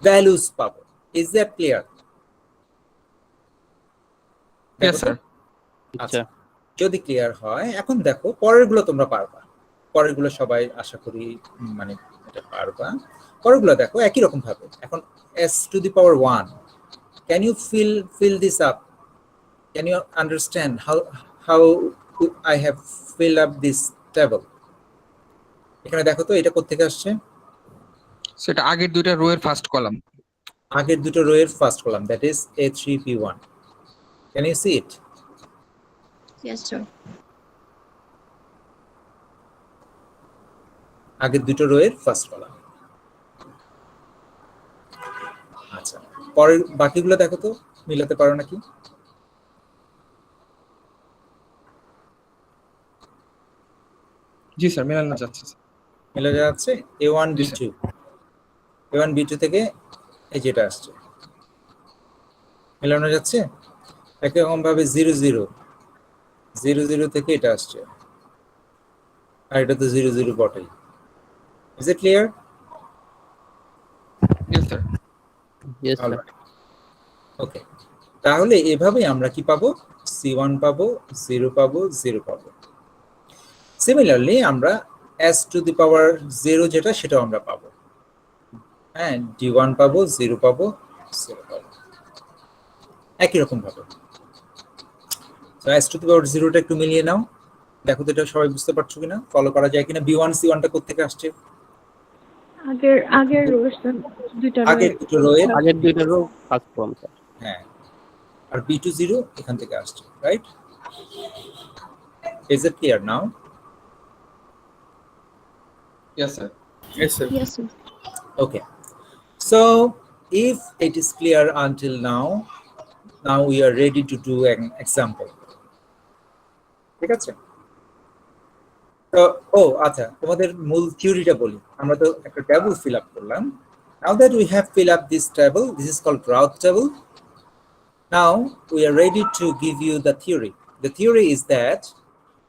ভ্যালুস পাবো। Is that clear? Yes, sir. আচ্ছা, যদি ক্লিয়ার হয় এখন দেখো পরেরগুলো তোমরা পারবা, পরেরগুলো সবাই আশা করি মানে এটা পারবা। পরেরগুলো দেখো একই রকম ভাবে। এখন s to the power 1, can you fill this up? Can you understand how I have filled up this table? এখানে দেখো তো এটা কোথা থেকে আসছে, সেটা আগের দুইটা রো এর ফার্স্ট কলাম। আগের দুটো রো এর first column, that is a3p1. Can you see it? Yes, sir. আগের দুটো রো এর ফার্স্ট কলাম। আচ্ছা, পরের বাকিগুলো দেখো তো মিলাতে পারো নাকি? জি স্যার, মেলানো যাচ্ছে। মিলে যাচ্ছে a1 জি, b2, a1 b2 থেকে এই যেটা আসছে মিলানো যাচ্ছে। একই রকম ভাবে 0 0 0 0 থেকে এটা আসছে, আর এটা তো 0 0 বটেই। Is it clear? Yes, sir. Yes, sir. ওকে, তাহলে এভাবে আমরা কি পাবো, c1 পাবো, 0 পাবো, 0 পাবো। সিমিলারলি আমরা s টু দি পাওয়ার 0 যেটা সেটাও আমরা পাবো, হ্যাঁ, d1 পাবো, 0 পাবো, 0 পাবো, একই রকম ভাবে। তো s টু দি পাওয়ার 0টা একটু মিলিয়ে নাও, দেখো তো এটা সবাই বুঝতে পারছো কিনা, ফলো করা যায় কিনা। b1 c1টা কোথা থেকে আসছে, আগের রো দুইটা আগের দুটো রো এর, আগের দুইটা রো ফার্স্ট কলাম স্যার। হ্যাঁ, আর b2 0 এখান থেকে আসছে, right? Is it clear now? Yes, sir. Yes, sir. Yes, sir. Okay, so if it is clear until now we are ready to do an example. ঠিক আছে, তো আচ্ছা, তোমাদের মূল থিওরিটা বলি। আমরা তো একটা টেবিল ফিল আপ করলাম। Now that we have filled up this table, this is called Routh table. Now we are ready to give you the theory. The theory is that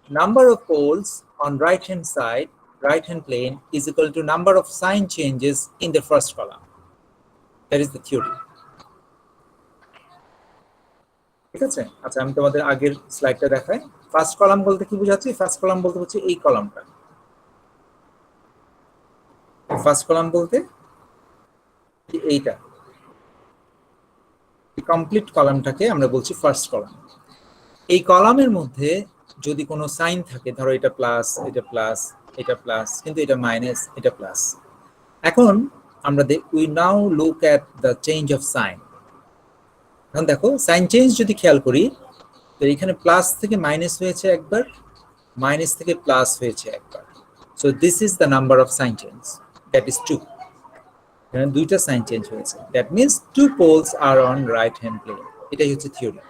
number of poles on right hand side, right hand plane is equal to number of sign changes in the first column. That is the theory. ঠিক আছে, আচ্ছা আমি তোমাদের আগের স্লাইডটা দেখাই। First column বলতে কি বোঝাচ্ছি? ফার্স্ট কলাম বলতে হচ্ছে এই কলামটা। ফার্স্ট কলাম বলতে এইটা, কমপ্লিট কলামটাকে আমরা বলছি ফার্স্ট কলাম। এই কলামের মধ্যে যদি কোনো সাইন থাকে, ধরো এটা প্লাস, এটা প্লাস, এটা প্লাস, কিন্তু এটা মাইনাস, এটা প্লাস। এখন আমরা we now look at the change of sign. এখন দেখো সাইন চেঞ্জ যদি খেয়াল করি, তো এখানে প্লাস থেকে মাইনাস হয়েছে একবার, মাইনাস থেকে প্লাস হয়েছে একবার। So this is the number of sign change, that is 2। এখানে দুইটা সাইন চেঞ্জ হয়েছে, that means 2 poles are on right hand plane. এটাই হচ্ছে থিওরি।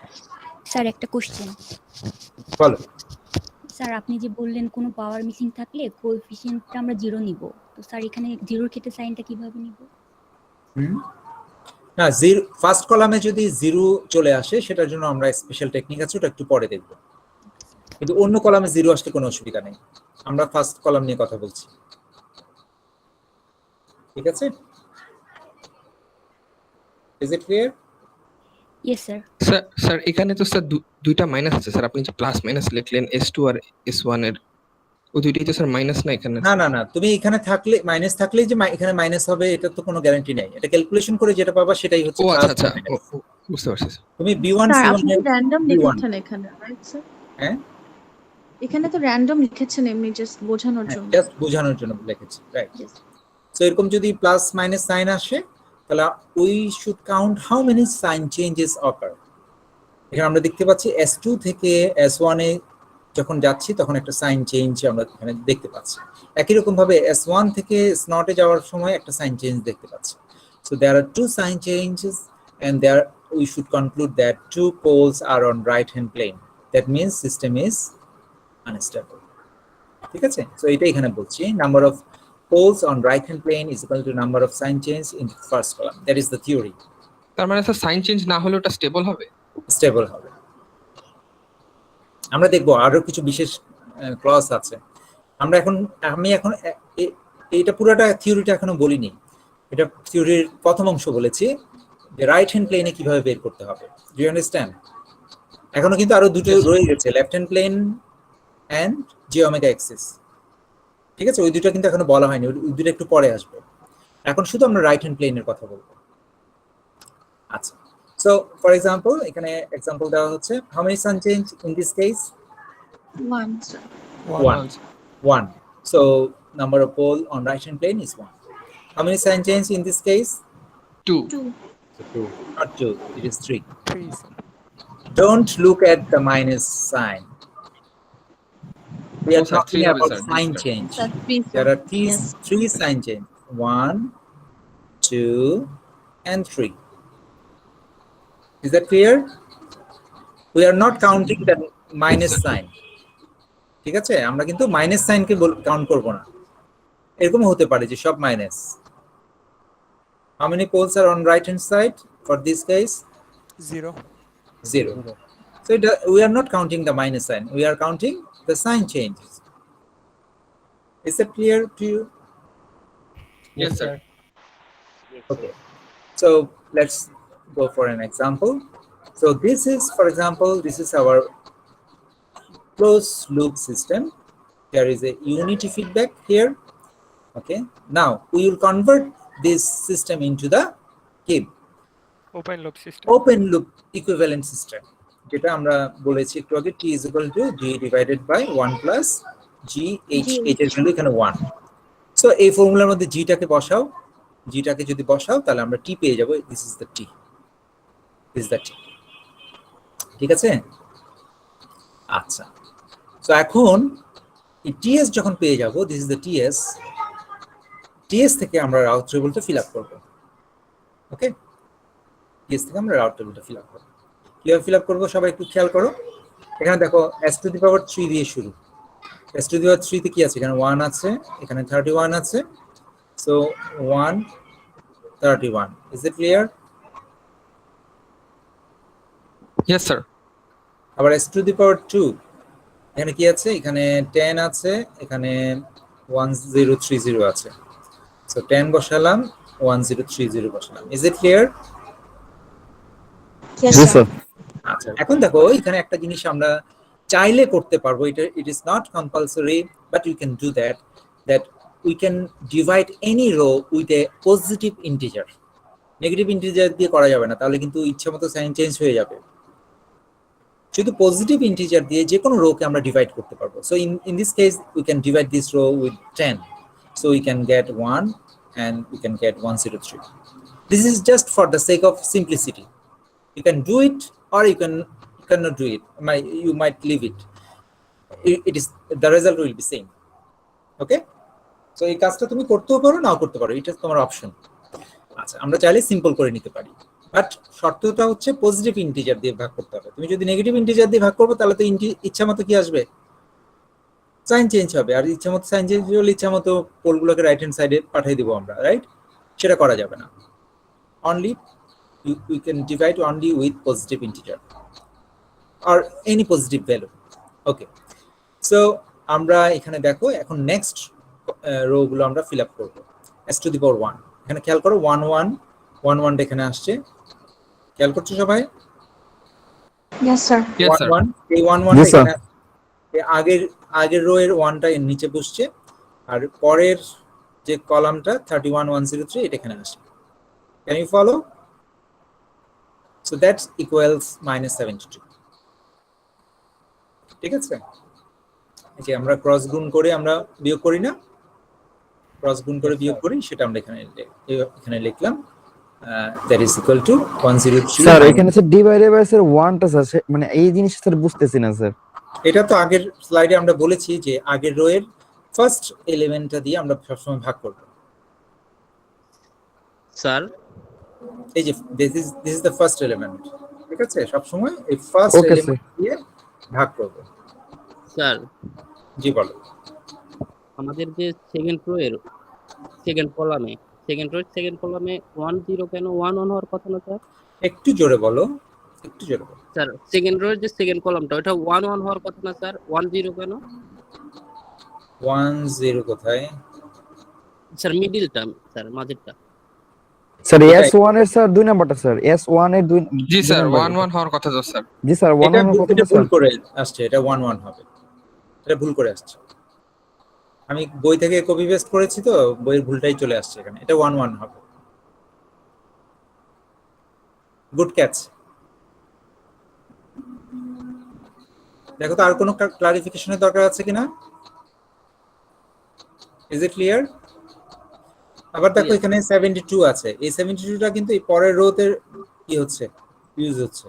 স্যার একটা কোশ্চেন। বলো। স্যার আপনি যে বললেন কোনো পাওয়ার মিসিং থাকলে কোএফিসিয়েন্টটা আমরা 0 নিব, তো স্যার এখানে 0 এর ক্ষেত্রে সাইনটা কিভাবে নিব? না, 0 ফার্স্ট কলামে যদি 0 চলে আসে সেটার জন্য আমরা স্পেশাল টেকনিক আছে, ওটা একটু পরে দেখব। কিন্তু অন্য কলামে 0 আসলে কোনো অসুবিধা নেই, আমরা ফার্স্ট কলাম নিয়ে কথা বলছি। ঠিক আছে, is it clear? Yes sir. Sir এখানে তো স্যার দুইটা মাইনাস আছে স্যার, আপনি যে প্লাস মাইনাস লিখলেন s2 আর s1 এর, ও দুইটাই তো স্যার মাইনাস না এখানে? না না না, তুমি এখানে থাকলে মাইনাস থাকলেই যে এখানে মাইনাস হবে এটা তো কোনো গ্যারান্টি নেই। এটা ক্যালকুলেশন করে যেটা পাবা সেটাই হচ্ছে। ও আচ্ছা আচ্ছা, বুঝতে পারছি স্যার। তুমি b1 স্যার c1 আপনি এর র্যান্ডম B1 লিখেছেন এখানে, রাইট স্যার? হ্যাঁ এখানে তো র্যান্ডম লিখেছেন এমনি জাস্ট বোঝানোর জন্য। জাস্ট বোঝানোর জন্য লিখেছি, রাইট? Yes. সো এরকম যদি প্লাস মাইনাস সাইন আসে তাহলে we should count how many sign changes occur. এখানে আমরা দেখতে পাচ্ছি s2 থেকে s1 এ যখন যাচ্ছি তখন একটা সাইন চেঞ্জ আমরা এখানে দেখতে পাচ্ছি। একই রকম ভাবে s1 থেকে s0 এ যাওয়ার সময় একটা সাইন চেঞ্জ দেখতে পাচ্ছি। So there are 2 sign changes and there we should conclude that 2 poles are on right hand plane. That means system is unstable. ঠিক আছে, সো এটাই এখানে বলছি, number of poles on right hand plane is equal to number of sign chains in the first column. That is the theory. তার মানে sir sign change না হলে ওটা স্টেবল হবে? স্টেবল হবে। আমরা দেখবো আরো কিছু বিশেষ ক্লজ আছে। আমি এখন এইটা পুরোটা থিওরিটা এখনো বলিনি, এটা থিওরির প্রথম অংশ বলেছি যে রাইট হ্যান্ড প্লেনে কিভাবে বের করতে হবে। Do you understand? এখনো কিন্তু আরো দুটো রয়ে গেছে, left hand plane and J omega axis. ঠিক আছে, ওই দুটো কিন্তু এখনো বলা হয়নি, ওই দুটো একটু পরে আসবে। এখন শুধু আমরা রাইট হ্যান্ড প্লেনের কথা বলবো। আচ্ছা, সো ফর এক্সাম্পল এখানে এক্সাম্পল দেওয়া হচ্ছে, how many sign change in this case? 1 sir. One. So number of pole on right hand plane is 1. How many sign chains in this case? 2. 2. Not 2, it is 3. Don't look at the minus sign. We are Oh, sir, talking 3 হবে, about sir. sign change. Sir, please, sir. There are Yes. three sign change. 1, 2, and 3. Is that clear? We are not counting the minus sign. ঠিক আছে, আমরা কিন্তু minus সাইনকে count করব না। এরকম হতে পারে যে সব minus. How many poles are on right hand side for this case? 0. So we are not counting the minus sign, we are counting the sign changes. Is that clear to you? Yes sir. Okay, so let's go for an example. So this is, for example, this is our closed loop system. There is a unity feedback here. Okay, now we will convert this system into the KIB, open loop equivalent system, যেটা আমরা বলেছি একটু আগে, t is equal to g divided by 1 plus g h, h এর value এখানে 1। So এই ফর্মুলার মধ্যে g টাকে বসাও, g টাকে যদি বসাও তাহলে আমরা t পেয়ে যাব। this is the t, ঠিক আছে? আচ্ছা, সো এখন এই ts যখন পেয়ে যাব, this is the ts থেকে আমরা রাউট টেবিলটা ফিল আপ করব। ওকে, ts থেকে আমরা রাউট টেবিলটা ফিল আপ করব। কিভাবে ফিল আপ করব সবাই একটু খেয়াল করো। এখানে দেখো s টু দি পাওয়ার 3 দিয়ে শুরু। s টু দি পাওয়ার 3 তে কি আছে? এখানে 1 আছে, এখানে 31 আছে। So 1 31, is it clear? Yes sir. আবার s টু দি পাওয়ার 2, এখানে কি আছে? এখানে 10 আছে, এখানে 1030 আছে। সো 10 বসালাম, 1030 বসালাম। is it clear? Yes, G sir. Sir. আচ্ছা, এখন দেখো এখানে একটা জিনিস আমরা চাইলে করতে পারবো, এটা it is not compulsory, but you can do that we can divide any row with a positive integer. Negative integer দিয়ে করা যাবে না, তাহলে কিন্তু ইচ্ছা মতো সাইন চেঞ্জ হয়ে যাবে। শুধু পজিটিভ ইন্টিজার দিয়ে যে কোনো রোকে আমরা ডিভাইড করতে পারবো। So in this case we can divide this row with 10, so we can get 1 and we can get 103. This is just for the sake of simplicity. You can do it or you cannot do it. You might leave it. It is, the result will be same. Okay, so এই কাজটা তুমি করতেও পারো নাও করতে পারো, এটা তোমার option. আচ্ছা, আমরা চাইলে সিম্পল করে নিতে পারি, বাট শর্তটা হচ্ছে পজিটিভ ইন্টিজার দিয়ে ভাগ করতে হবে। তুমি যদি নেগেটিভ ইন্টিজার দিয়ে ভাগ করবে তাহলে তো ইচ্ছা মতো কি আসবে? সাইন চেঞ্জ হবে। আর ইচ্ছা মতো সাইন চেঞ্জ হলে ইচ্ছা মতো পোলগুলোকে রাইট হ্যান্ড সাইডে পাঠিয়ে দিব আমরা, রাইট? সেটা করা যাবে না। Only we can divide only with positive integer or any positive value. Okay, so আমরা এখানে দেখো এখন নেক্সট রো গুলো আমরা ফিল আপ করব। s to the power 1, এখানে খেয়াল করো 1 1 1 1 এখানে আসছে, খেয়াল করছো সবাই? Yes, sir. Yes sir. 1 এই 1 1 Yes, sir. এখানে আগের রো এর 1টা এর নিচে বসছে, আর পরের যে কলামটা 31 103 এটা এখানে আসছে। Can you follow? So that equals minus 72. ঠিক আছে, এই যে আমরা ক্রস গুণ করে আমরা বিয়োগ করি না, ক্রস গুণ করে বিয়োগ করি, সেটা আমরা এখানে লিখলাম। that is equal to 103. Sir এখানে স্যার ডিভাইডেড বাই স্যার 1টা স্যার, মানে এই জিনিসটা স্যার বুঝতেছি না স্যার। এটা তো আগের স্লাইডে আমরা বলেছি যে আগের রো এর ফার্স্ট এলিমেন্টটা দিয়ে আমরা সবসময় ভাগ করব। স্যার এই যে this is the first element, ঠিক আছে? সবসময় এই ফার্স্ট Okay, এলিমেন্ট দিয়ে ভাগ করব। স্যার জি বলো। আমাদের যে সেকেন্ড রো এর সেকেন্ড কলামে সেকেন্ড কলামে 1 0 কেন 1 1 হওয়ার কথা না স্যার? একটু জোরে বলো, একটু জোরে বলো। স্যার সেকেন্ড রোর যে সেকেন্ড কলামটা ওটা 1 1 হওয়ার কথা না স্যার? 1 0 কেন 1 0 কোথায়? স্যার? মিডিলটা স্যার, মাঝেরটা। স্যার কোথায়? S1 এর স্যার 2 নাম্বারটা স্যার S1 এর 2 জি স্যার 1 1 হওয়ার কথা তো স্যার। জি স্যার 1 এটা 1 কত এটা ভুল স্যার? করে আসছে, এটা 1 1 হবে, এটা ভুল করে আসছে। আমি বই থেকে কপি পেস্ট করেছি তো বইয়ের ভুলটাই চলে আসছে এখানে, এটা 1 1 হবে। Good catch. দেখো তো আর কোনো ক্লারিফিকেশনের দরকার আছে কিনা? Is it clear? আবার দেখো এখানে 72 আছে, এই 72টা কিন্তু এই পরের রোতে কি হচ্ছে, ইউজ হচ্ছে।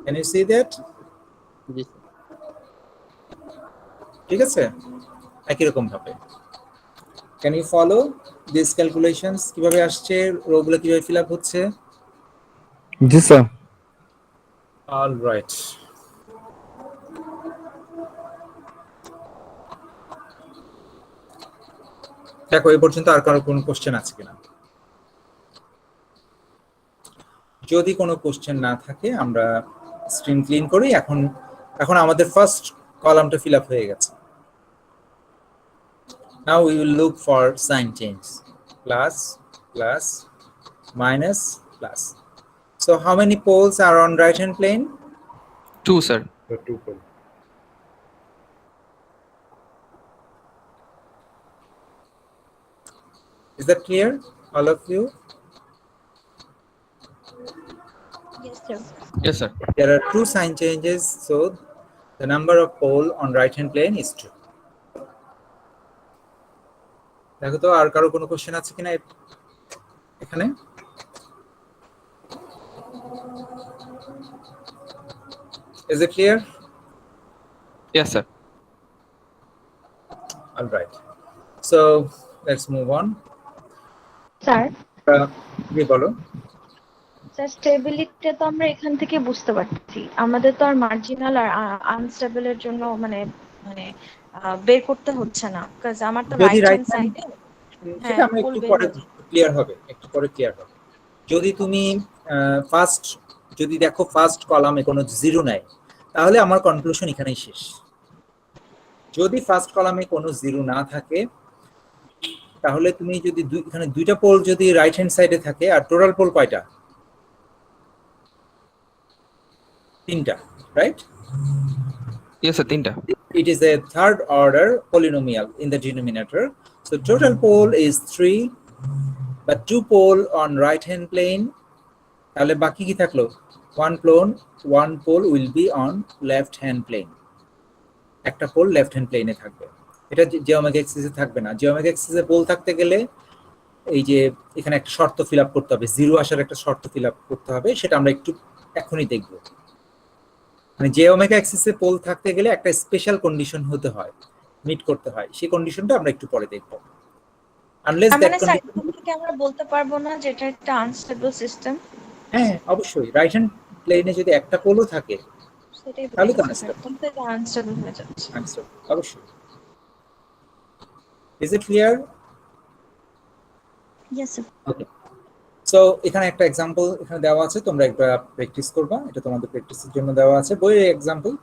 Can you see that? জি স্যার। ঠিক আছে, একই রকম ভাবে can you follow this calculations, কিভাবে আসছে, রোগুলো কিভাবে ফিল আপ হচ্ছে? জি স্যার। All right. দেখো এই পর্যন্ত আর কারো কোনো কোশ্চেন আছে কিনা? যদি কোনো কোশ্চেন না থাকে আমরা স্ক্রিন ক্লিন করি। এখন আমাদের ফার্স্ট কলামটা ফিল আপ হয়ে গেছে। Now we will look for sign change. Plus, plus, minus, plus. So how many poles are on right hand plane? 2 sir. 2 poles. Is that clear, all of you? Yes, sir. Yes sir. There are 2 sign changes, so the number of pole on right hand plane is 2. দেখো তো আর কারো কোনো question আছে কিনা এখানে? Is it clear? Yes sir. All right. So let's move on. Sir জি বলো। Sir stability তো আমরা এখান থেকে বুঝতে পারছি, আমাদের তো আর মার্জিনাল আর আনস্টেবলের জন্য মানে মানে বের করতে হচ্ছে না, কারণ আমার তো যদি রাইট রাইট হ্যান্ড সাইডে সেটা আমরা একটু পরে ক্লিয়ার হবে, একটু পরে ক্লিয়ার হবে। যদি তুমি ফার্স্ট যদি দেখো ফার্স্ট কলামে কোনো জিরো নাই, তাহলে আমার কনক্লুশন এখানেই শেষ। যদি ফার্স্ট কলামে কোনো জিরো না থাকে, তাহলে তুমি যদি এখানে দুইটা পোল যদি রাইট হ্যান্ড সাইডে থাকে, আর টোটাল পোল কয়টা? 3টা, রাইট? Yes sir, 3টা। It is a third order polynomial in the denominator. So total pole is 3, but 2 pole on right hand plane. তাহলে বাকি কি থাকলো? one pole will be on left hand plane. একটা pole left hand প্লেনে থাকবে, এটা geometric এক্সিসে থাকবে না। জিওমেট্রিক এক্সিসে পোল থাকতে গেলে এই যে এখানে একটা শর্ত ফিল আপ করতে হবে, জিরো আসার একটা শর্ত ফিল আপ করতে হবে, সেটা আমরা একটু এখনই দেখব। মানে জিওমেট্রিক এক্সিসে পোল থাকতে গেলে একটা স্পেশাল কন্ডিশন হতে হয়, মিট করতে হয়, সেই কন্ডিশনটা আমরা একটু পরে দেখব। আনলেস দ্যাট কন্ডিশন থেকে আমরা বলতে পারবো না যে এটা একটা আনস্টেবল সিস্টেম। হ্যাঁ অবশ্যই, রাইট হ্যান্ড প্লেনে যদি একটা পোলও থাকে সেটাই তাহলে তো আনস্টেবল হয়ে যাচ্ছে। অবশ্যই। Is it clear? Yes sir. Okay. So এখানে একটা এক্সাম্পল এখানে দেওয়া আছে, তোমরা একটা প্র্যাকটিস করবা, এটা তোমাদের প্র্যাকটিসের জন্য দেওয়া আছে বইয়ের এক্সাম্পল।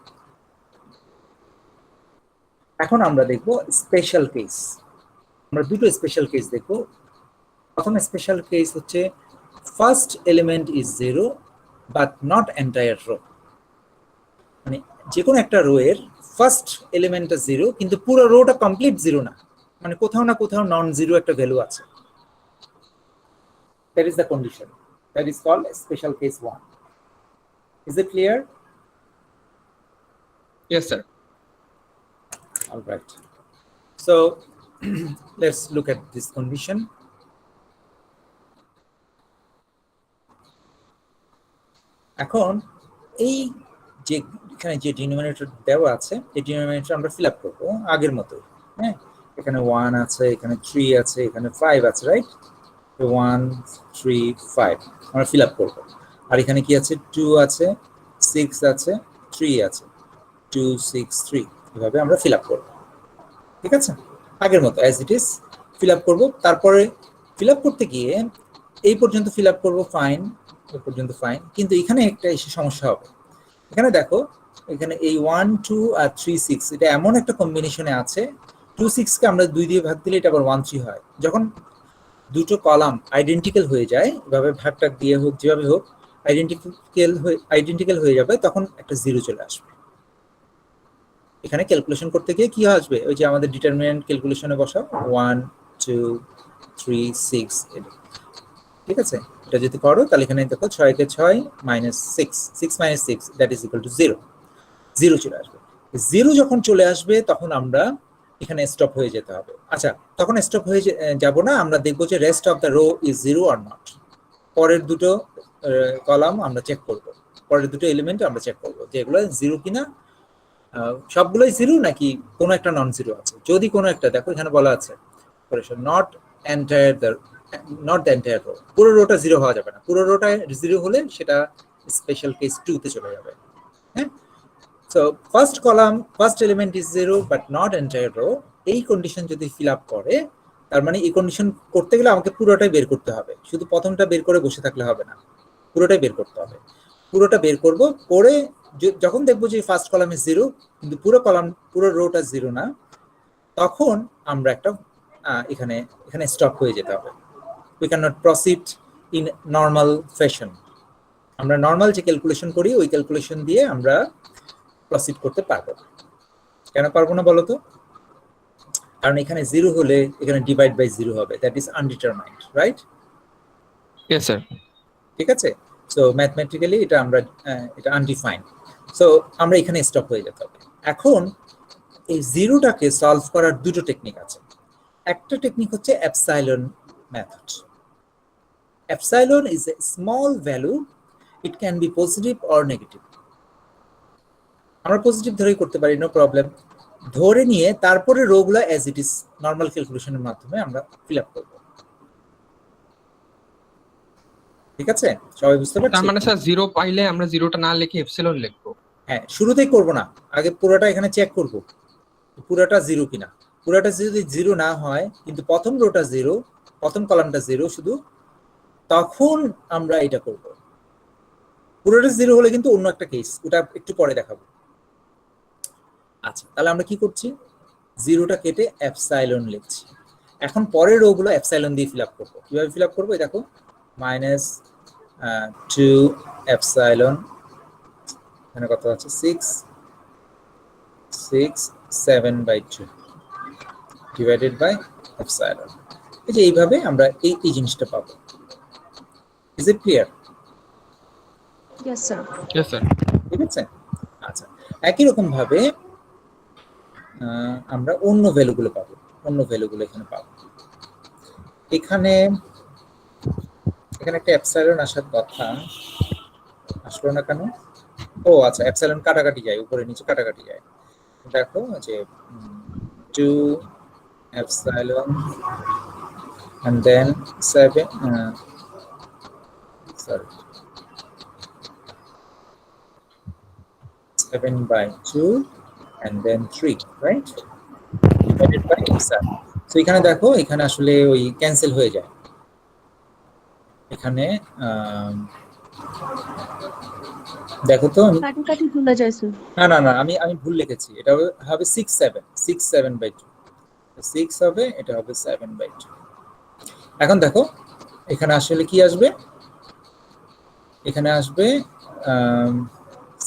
এখন আমরা দেখব স্পেশাল কেস। আমরা দুটো স্পেশাল কেস দেখব। প্রথম স্পেশাল কেস হচ্ছে first element is 0 but not entire row. মানে যে কোনো একটা রো এর ফার্স্ট এলিমেন্টটা 0 কিন্তু পুরো রোটা কমপ্লিট 0 না, মানে কোথাও না কোথাও নন জিরো একটা ভ্যালু আছে। That is the condition. That is called special case 1. Is it clear? Yes sir. All right. So let's look at this condition. এখন এই যে এখানে যে ডিনোমিনেটর দেওয়া আছে, এই ডিনোমিনেটর আমরা ফিল আপ করবো আগের মতো। হ্যাঁ, এখানে 1 আছে, এখানে 3 আছে, এখানে 5 আছে, রাইট? 1 3 5 আমরা ফিল আপ করবো। আর এখানে কি আছে? 2 আছে, 6 আছে, 3 আছে, 2 6 3 এভাবে আমরা ফিল আপ করবো। ঠিক আছে, আগের মতো as it is feel up করবো, তারপরে ফিল আপ করতে গিয়ে এই পর্যন্ত ফিল আপ করবো, ফাইন, এই পর্যন্ত ফাইন, কিন্তু এখানে একটা এসে সমস্যা হবে। এখানে দেখো, এখানে এই 1 2 আর 3 6 এটা এমন একটা কম্বিনেশনে আছে, 2 6 কে আমরা 2 দিয়ে ভাগ দিলে এটা আবার 1 3 হয়। যখন দুটো কলাম আইডেন্টিক্যাল হয়ে যায়, এভাবে ভাগটাগ দিয়ে হোক যেভাবে হোক আইডেন্টিক্যাল হয়ে যাবে, তখন একটা জিরো চলে আসবে। এখানে ক্যালকুলেশন করতে গিয়ে কি আসবে, ওই যে আমাদের ডিটারমিনেন্ট ক্যালকুলেশনে বসাও 1 2 3 6, ঠিক আছে? এটা যদি করো তাহলে এখানে দেখো 6 কে 6 minus 6, 6 minus 6 that is equal to 0, 0 চলে আসবে। 0 যখন চলে আসবে তখন আমরা এখানে স্টপ হয়ে যেতে হবে। আচ্ছা, তখন স্টপ হয়ে যাব না, আমরা দেখবো যে rest of the row is 0 or not. পরের দুটো কলাম আমরা চেক করব, পরের দুটো এলিমেন্ট আমরা চেক করব যে এগুলো 0 কিনা, সবগুলোই 0 নাকি কোনো একটা নন 0 আছে। যদি কোনো একটা, দেখো এখানে বলা আছে নট দ্য এন্টায়ার রো, পুরো রোটা 0 হওয়া যাবে না। পুরো রোটা 0 হলে সেটা স্পেশাল কেস 2 তে চলে যাবে। হ্যাঁ, so first element is 0 but not entire row. এই কন্ডিশন যদি ফিল আপ করে, তার মানে এই কন্ডিশন করতে গেলে আমাকে পুরোটাই বের করতে হবে, শুধু প্রথমটা বের করে বসে থাকলে হবে না, পুরোটাই বের করতে হবে। পুরোটা বের করব, করে যখন দেখবো যে ফার্স্ট কলামে 0 কিন্তু পুরো রোটা 0 না, তখন আমরা একটা এখানে স্টপ হয়ে যেতে হবে। We can not proceed in normal fashion. আমরা নর্মাল যে ক্যালকুলেশন করি ওই ক্যালকুলেশন দিয়ে আমরা প্রসিড করতে পারবো না। কেন পারবো না বলো তো? কারণ এখানে 0 হলে এখানে ডিভাইড বাই 0 হবে, that is আনডিটারমাইন্ড, right? Yes sir. ঠিক আছে, সো ম্যাথমেটিক্যালি এটা আনডিফাইন্ড। সো আমরা এখানে স্টপ হয়ে যেতে হবে। এখন এই 0টাকে সলভ করার দুটো টেকনিক আছে। একটা টেকনিক হচ্ছে epsilon method. Epsilon is a small value, it can be positive or negative. আমরা পজিটিভ ধরেই করতে পারি, নো প্রবলেম। ধরে নিয়ে তারপরে রোগুলা অ্যাজ ইট ইজ নর্মাল ক্যালকুলেশনের মাধ্যমে আমরা ফিল আপ করব। ঠিক আছে, সবাই বুঝতে পারছেন? তার মানে স্যার 0 পাইলে আমরা 0টা না লিখে এপসিলন লিখবো। হ্যাঁ, শুরুতেই করব না, আগে পুরোটা এখানে চেক করব পুরোটা 0 কিনা। পুরোটা যদি 0 না হয়, কিন্তু প্রথম রোটা 0, প্রথম কলামটা 0 শুধু, তখন আমরা এটা করব। পুরোটা 0 হলে কিন্তু অন্য একটা কেস, ওটা একটু পরে দেখাবো। আচ্ছা, তাহলে আমরা কি করছি, 0টা কেটে এপসাইলন লিখছি। এখন পরের রোগুলো এপসাইলন দিয়ে ফিল আপ করবো। কিভাবে ফিল আপ করবো? দেখো, -2 এপসাইলন, এখানে কত আছে 6 7/2 ডিভাইডেড বাই এপসাইলন। এই যে এইভাবে আমরা এই জিনিসটা পাবো। Is it clear? Yes sir. Yes sir. ঠিক আছে, আচ্ছা। একই রকম ভাবে আমরা অন্য ভ্যালুগুলো পাবো, অন্য ভ্যালুগুলো এখানে পাবো। এখানে একটা এপসাইলন আসার কথা, আসলো না কেন? ও আচ্ছা, এপসাইলন কাটাকাটি যায়, উপরে নিচে কাটাকাটি যায়। দেখো যে 2 epsilon and then 7 7/2 and then 3, right, divided by epsilon. So এখানে দেখো, এখানে আসলে ওই ক্যান্সেল হয়ে যায়। এখানে দেখো তো, কাটাকাটি ভুলে যায় স্যার। না আমি ভুল লিখেছি। এটা হবে 6/2, 6 হবে, এটা হবে 7/2। এখন দেখো এখানে আসলে কি আসবে, এখানে আসবে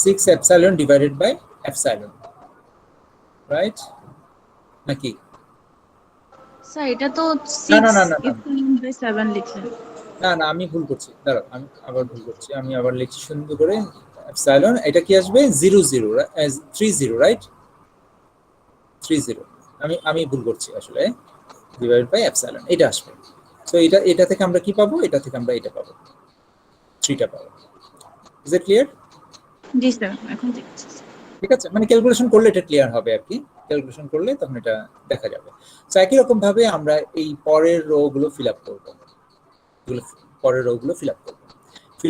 6 epsilon divided by epsilon, right নাকি? স্যার এটা তো না 6/7 লিখলেন। না আমি ভুল করছি, দাঁড়াও, আমি আবার ভুল করছি। আমি আবার লিখছি সুন্দর করে, এপসাইলন এটা কি আসবে 0 0 30, রাইট, 30। আমি ভুল করছি আসলে, ডিভাইডেড বাই এপসাইলন এটা আসবে। সো এটা থেকে আমরা কি পাবো, এটা থেকে আমরা এটা পাবো, 3টা পাবো। Is it clear? জি স্যার, এখন দেখছি। ঠিক আছে, মানে ক্যালকুলেশন করলে এটা ক্লিয়ার হবে আর কি, ক্যালকুলেশন করলে তখন এটা দেখা যাবে। সো একই রকম ভাবে আমরা এই পরের রোগুলো ফিল আপ করবো, পরের রোগুলো ফিল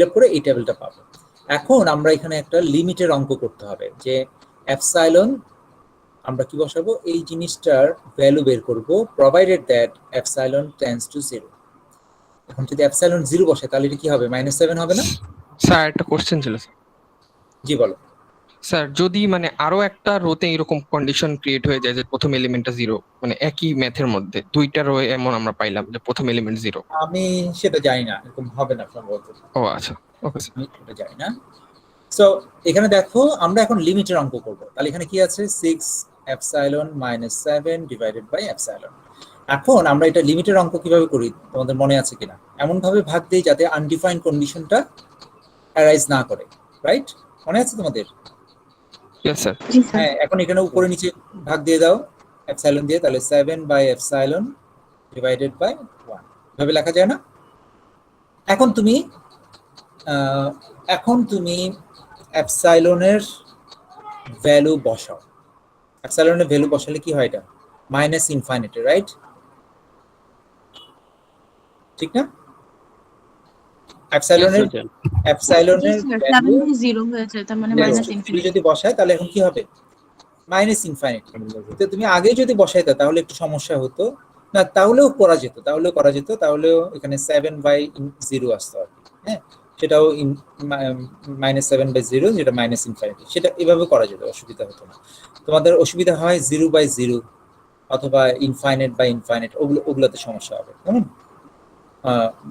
আপ করে এই টেবিলটা পাবো। এখন আমরা এখানে একটা লিমিটের অঙ্ক করতে হবে, যে এপসাইলন আমরা কি বসাবো, এই জিনিসটার ভ্যালু বের করব provided that epsilon tends to 0। এখন যদি এপসাইলন 0 বসে তাহলে এটা কি হবে, -7 হবে না? স্যার একটা কোশ্চেন ছিল স্যার। জি বলো। স্যার যদি মানে আরো একটা রোতে এরকম কন্ডিশন ক্রিয়েট হয়ে যায় যে প্রথম এলিমেন্টটা 0, মানে একই ম্যাথের মধ্যে দুইটা রো এমন আমরা পাইলাম যে প্রথম এলিমেন্ট 0। আমি সেটা জানি না, এরকম হবে না সম্ভবত। ও আচ্ছা, ওকে স্যার। আমি সেটা জানি না। সো এখানে দেখো আমরা এখন লিমিটের অঙ্ক করব। তাহলে এখানে কি আছে, 6 এপসাইলন -7 ডিভাইডেড বাই এপসাইলন। এখন আমরা এটা লিমিটের অঙ্ক কিভাবে করি তোমাদের মনে আছে কিনা? এমন ভাবে ভাগ দেই যাতে আনডিফাইন্ড কন্ডিশনটা অ্যারাইজ না করে, রাইট? মনে আছে তোমাদের? Yes sir. জি স্যার। হ্যাঁ, এখন এখানে উপরে নিচে ভাগ দিয়ে দাও এপসাইলন দিয়ে, তাহলে 7 বাই এপসাইলন ডিভাইডেড বাই 1 এভাবে লেখা যায় না? এখন তুমি এপসাইলনের ভ্যালু বসাও। এপসাইলনের ভ্যালু বসালে কি হয়, এটা মাইনাস ইনফাইনিটি, রাইট? ঠিক না? এপসাইলনের জি স্যার, ভ্যালু 7 0 হয়ে যায়, তার মানে -∞। যদি বসায় তাহলে এখন কি হবে, মাইনাস ইনফাইনিটি। তো তুমি আগে যদি বসাইতে তাহলে একটু সমস্যা হতো না, তাহলেও করা যেত, তাহলেও এখানে 7/0 আসতো আর কি। হ্যাঁ, সেটাও -7/0, যেটা মাইনাস ইনফাইনিটি, সেটা এভাবে করা যেত, অসুবিধা হতো না। তোমাদের অসুবিধা হয় 0/0 অথবা ইনফাইনাইট, ওগুলোতে সমস্যা হবে। কেমন?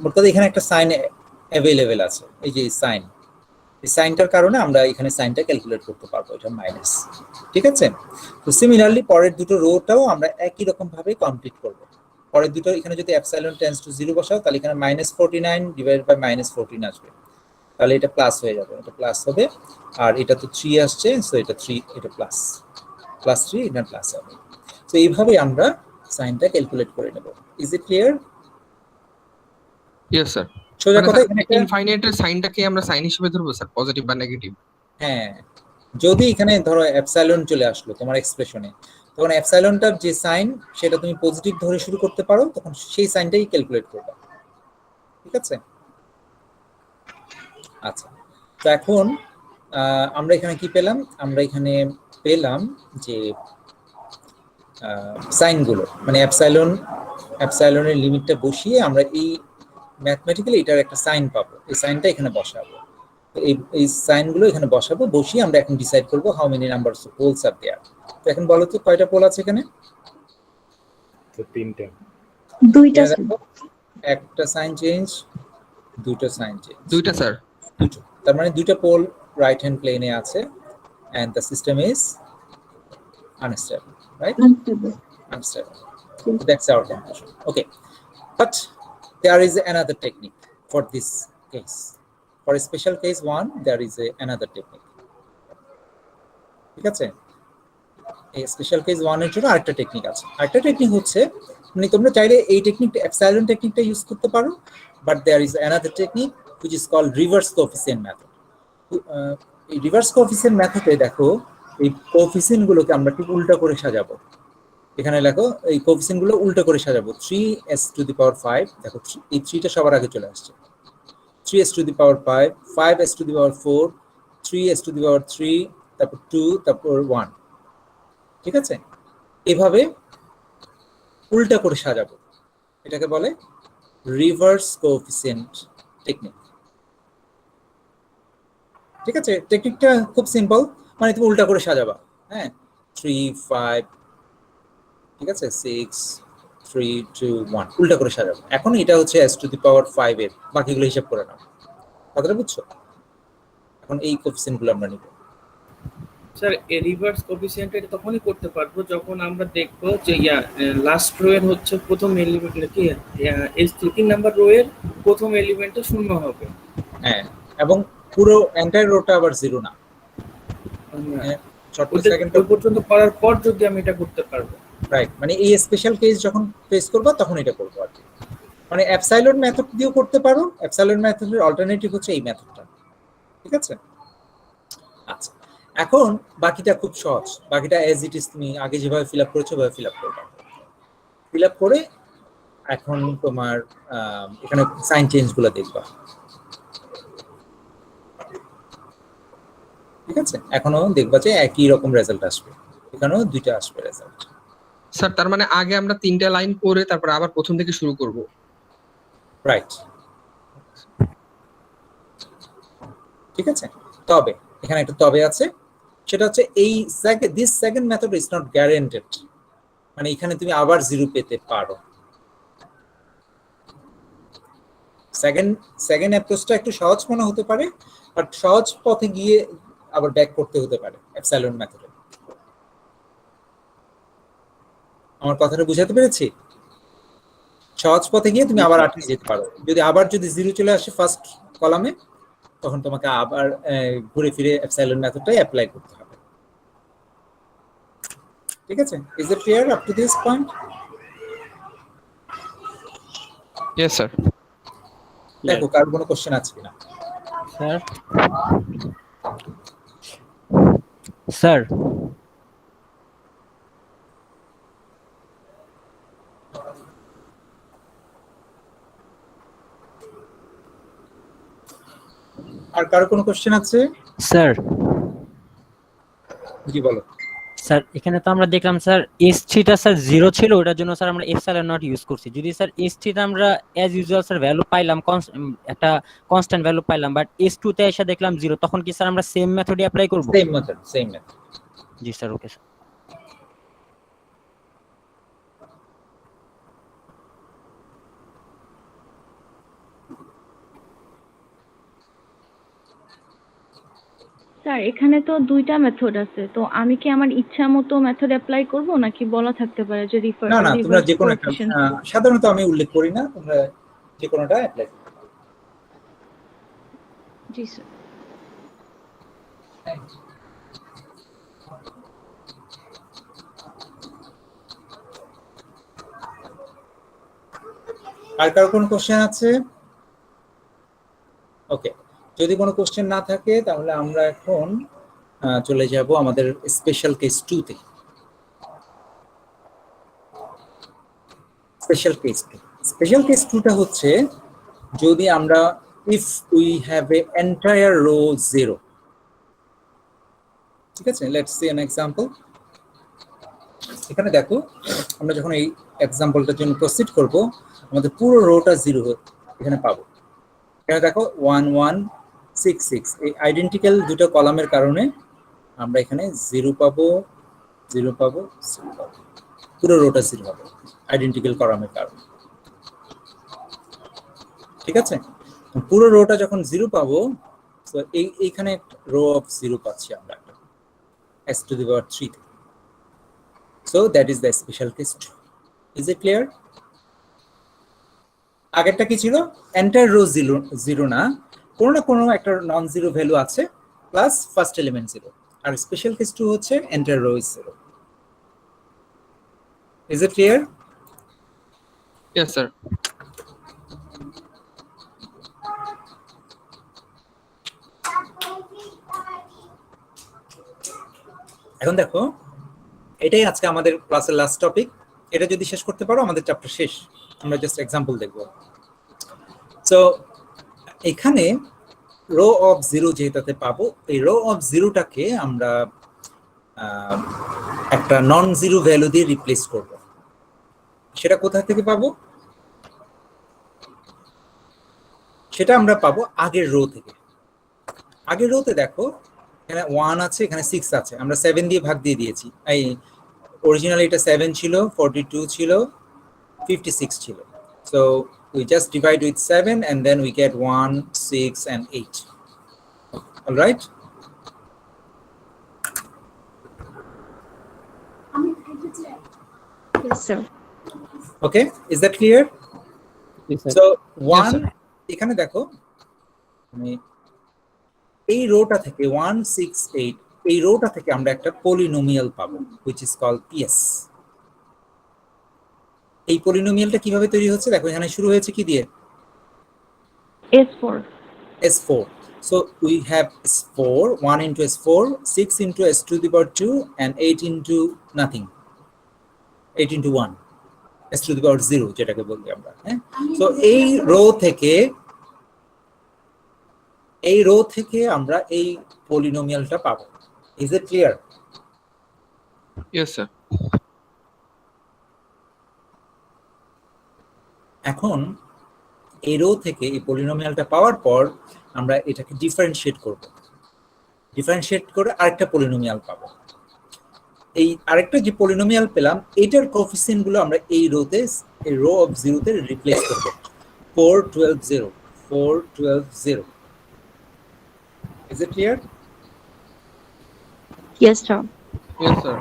মোট কথা এখানে একটা সাইন অ্যাভেলেবেল আছে, এই যে সাইন, এই সাইনটার কারণে আমরা এখানে সাইনটা ক্যালকুলেট করতে পারবো, এটা মাইনাস। ঠিক আছে? তো সিমিলারলি পরের দুটো রোটাও আমরা একই রকম ভাবে কমপ্লিট করব। পরের দুটো এখানে যদি এপসাইলন টেন্ডস টু 0 বসাও তাহলে এখানে -49 ডিভাইডেড বাই -14 আসবে, তাহলে এটা প্লাস হয়ে যাবে, এটা প্লাস হবে। আর এটা তো 3 আসছে, সো এটা 3, এটা প্লাস 3, এটা প্লাস হবে। তো এইভাবে আমরা সাইনটা ক্যালকুলেট করে নেব। Is it clear? Yes sir. সোজা কথা, এখানে একটা ইনফাইনাইটের সাইনটাকে আমরা সাইন হিসেবে ধরবো স্যার, পজিটিভ বা নেগেটিভ? হ্যাঁ, যদি এখানে ধরো এপসাইলন চলে আসলো তোমার এক্সপ্রেশনে, তখন এপসাইলনটার যে সাইন সেটা তুমি পজিটিভ ধরে শুরু করতে পারো, তখন সেই সাইনটাই ক্যালকুলেট করবে। ঠিক আছে? আচ্ছা, তো এখন আমরা এখানে কি পেলাম? আমরা এখানে পেলাম যে সাইনগুলো, মানে এপসাইলনের লিমিটটা বসিয়ে আমরা এই ম্যাথমেটিক্যালি এটার একটা সাইন পাবো, এই সাইনটা এখানে বসাবো। এই সাইনগুলো এখানে বসাবো, বসিয়ে আমরা এখন ডিসাইড করবো how many numbers of poles are there. তো এখন বলো তো কয়টা পোল আছে এখানে? তো 3টা। দুইটা একটা সাইন চেঞ্জ, দুটো সাইন চেঞ্জ। দুইটা স্যার। দুটো, তার মানে দুইটা পোল রাইট হ্যান্ড প্লেনে আছে, and the system is unstable, right? Unstable. So that's our conclusion. Okay, but there is another technique for this case. For a special case 1, there is another technique. ঠিক আছে? এই special case 1 এর জন্য আরেকটা technique আছে। আরেকটা technique হচ্ছে, মানে তোমরা চাইলে এই টেকনিকটা এপসাইলন টেকনিকটা ইউজ করতে পারো, but there is another technique which is called reverse coefficient method. এই রিভার্স কোএফিসিয়েন্ট মেথডে দেখো, এই কোএফিসিয়েন্ট গুলোকে আমরা ঠিক উল্টা করে সাজাবো। এখানে দেখো এই কোএফিসিয়েন্ট গুলো উল্টা করে সাজাবো। 3s⁵, দেখো এই 3টা সবার আগে চলে আসছে। 3s⁵, 5s⁴, 3s⁵, তারপর 2, তারপর 1। ঠিক আছে? এভাবে উল্টা করে সাজাবো, এটাকে বলে রিভার্স কোএফিসিয়েন্ট টেকনিক। ঠিক আছে? টেকনিকটা খুব সিম্পল, মানে তুমি উল্টা করে সাজাবা। হ্যাঁ, 3, 5, ঠিক আছে, 6, 3, 2, 1 উল্টা করে সাজাবো। এখন এটা হচ্ছে s⁵ এর, বাকিগুলো হিসাব করে নাও। কথাটা বুঝছো? এখন এই কোএফিসিয়েন্ট গুলো আমরা নিব। স্যার এই রিভার্স কোএফিসিয়েন্ট এটা তখনই করতে পারবো যখন আমরা দেখবো যে লাস্ট রো এর হচ্ছে প্রথম এলিমেন্ট কি তিন নাম্বার রো এর প্রথম এলিমেন্টটা 0 হবে। হ্যাঁ, এবং পুরো এন্টায়ার রোটা আবার 0 না। ওই পর্যন্ত করার পর যদি আমি এটা করতে পারবো, রাইট? মানে এই স্পেশাল কেস যখন ফেস করবা তখন এটা করবো আর কি। মানে এপসাইলন মেথড দিয়েও করতে পারো, এপসাইলন মেথডের অল্টারনেটিভ হচ্ছে এই মেথডটা। ঠিক আছে? আচ্ছা, এখন বাকিটা খুব সহজ, বাকিটা অ্যাজ ইট ইজ তুমি আগে যেভাবে ফিল আপ করেছো ওভাবে ফিল আপ করবা। ফিল আপ করে এখন তোমার এখানে সাইন চেঞ্জগুলো দেখবা। ঠিক আছে? এখনো দেখবা যে একই রকম রেজাল্ট আসবে। এখানেও দুইটা আসবে রেজাল্ট। স্যার তার মানে আগে আমরা 3টা লাইন পড়ে তারপর আবার প্রথম থেকে শুরু করব। রাইট, ঠিক আছে। তবে এখানে একটা তবে আছে, সেটা হচ্ছে এই this second method is not guaranteed, মানে এখানে তুমি আবার 0 পেতে পারো। সেকেন্ড অ্যাপ্রোচটা একটু সহজ মনে হতে পারে, বাট সহজ পথে গিয়ে আবার ব্যাক করতে হতে পারে এপসাইলন মেথডে। আমার কথাটা বুঝাতে পেরেছি? সহজ পথে গিয়ে তুমি আবার আটকে যেতে পারো, যদি 0 চলে আসে ফার্স্ট কলামে, তখন তোমাকে আবার ঘুরে ফিরে এপসাইলন মেথডটাই অ্যাপ্লাই করতে হবে। ঠিক আছে? Is it clear up to this point? Yes sir. দেখো কার কোনো কোশ্চেন আছে কিনা। স্যার স্যার আর কারো কোনো কোশ্চেন আছে? স্যার জি বলো। স্যার এখানে তো আমরা দেখলাম স্যার S3 টা স্যার 0 ছিল, ওটার জন্য স্যার আমরা এপসাইলন নট ইউজ করছি। যদি স্যার S3 টা আমরা অ্যাজ ইউজুয়াল স্যার ভ্যালু পাইলাম, একটা কনস্ট্যান্ট ভ্যালু পাইলাম, বাট S2 তে এসে দেখলাম 0, তখন কি স্যার আমরা সেম মেথডই অ্যাপ্লাই করব? Same method. জি স্যার, ওকে স্যার। স্যার এখানে তো দুইটা মেথড আছে, তো আমি কি আমার ইচ্ছা মতো মেথড অ্যাপ্লাই করব নাকি বলা থাকতে পারে যে না না, তোমরা যে কোনো একটা, সাধারণত আমি উল্লেখ করি না, তোমরা যে কোনোটা অ্যাপ্লাই করতে পারো। জি স্যার। আর কারো কোনো কোশ্চেন আছে? ওকে, যদি কোনো কোশ্চেন না থাকে তাহলে আমরা এখন চলে যাব আমাদের স্পেশাল কেস 2 তে। স্পেশাল কেস 2 টা হচ্ছে যদি আমরা if we have a entire row 0। ঠিক আছে, লেটস সি অ্যান এক্সাম্পল। এখানে দেখো, আমরা যখন এই এক্সাম্পলটার জন্য প্রসিড করব, আমাদের পুরো রোটা 0 এখানে পাবো। এখানে দেখো 1 1 6 6, এই আইডেন্টিক্যাল দুটো কলামের কারণে আমরা এখানে 0 পাবো, 0 পাবো, 0 পাবো, পুরো রোটা 0 হবে আইডেন্টিক্যাল কলামের কারণে। ঠিক আছে, পুরো রোটা যখন 0 পাবো, তো এইখানে একটা রো অফ 0 পাচ্ছি আমরা একটা s to the power 3। So that is the special case 2. Is it clear? আগেরটা কি ছিল? এন্টায়ার রো 0 না, কোনো না কোনো একটা নন জিরো ভ্যালু আছে প্লাস ফার্স্ট এলিমেন্ট 0। আর স্পেশাল কেস 2 হচ্ছে entire row is 0। Is it clear? Yes sir. এখন দেখো, এটাই আজকে আমাদের ক্লাসের লাস্ট টপিক। এটা যদি শেষ করতে পারো আমাদের চ্যাপ্টার শেষ। আমরা জাস্ট এক্সাম্পল দেখব। সো এখানে রো অফ 0 যেটাতে পাবো, এই রো অফ 0টাকে আমরা একটা নন জিরো ভ্যালু দিয়ে রিপ্লেস করব। সেটা কোথা থেকে পাবো? সেটা আমরা পাবো আগের রো থেকে। আগের রোতে দেখো, এখানে 1 আছে, এখানে 6 আছে, আমরা 7 দিয়ে ভাগ দিয়ে দিয়েছি। এই অরিজিনালি এটা 7 ছিল, 42 ছিল, 56 ছিল। So we just divide with 7 and then we get 1 6 and 8. All right? Yes sir. Okay, is that clear? Yes, sir. So Yes, 1, এখানে দেখো, আমি এই রোটা থেকে 1 6 8, এই রোটা থেকে আমরা একটা পলিনোমিয়াল পাবো which is called PS। এই পলিনোমিয়ালটা কিভাবে তৈরি হচ্ছে দেখো, এখানে শুরু হয়েছে কি দিয়ে? S4. S4. So we have S4, 1 into S4, 6 into S to the power 2 and 8 into nothing, 8 into 1, S to the power 0 যেটাকে বলি আমরা। হ্যাঁ, so এই রো থেকে আমরা এই পলিনোমিয়ালটা পাবো। Is it clear? Yes sir. এখন এই রো থেকে এই পলিনোমিয়ালটা পাওয়ার পর আমরা এটাকে ডিফারেন্সিয়েট করব, ডিফারেন্সিয়েট করে আরেকটা পলিনোমিয়াল পাবো। এই আরেকটা যে পলিনোমিয়াল পেলাম এটার কোএফিসিয়েন্ট গুলো আমরা এই রোতে, এই রো অফ 0 তে রিপ্লেস করব। 4 12 0 4 12 0। Is it clear? Yes sir. Yes sir.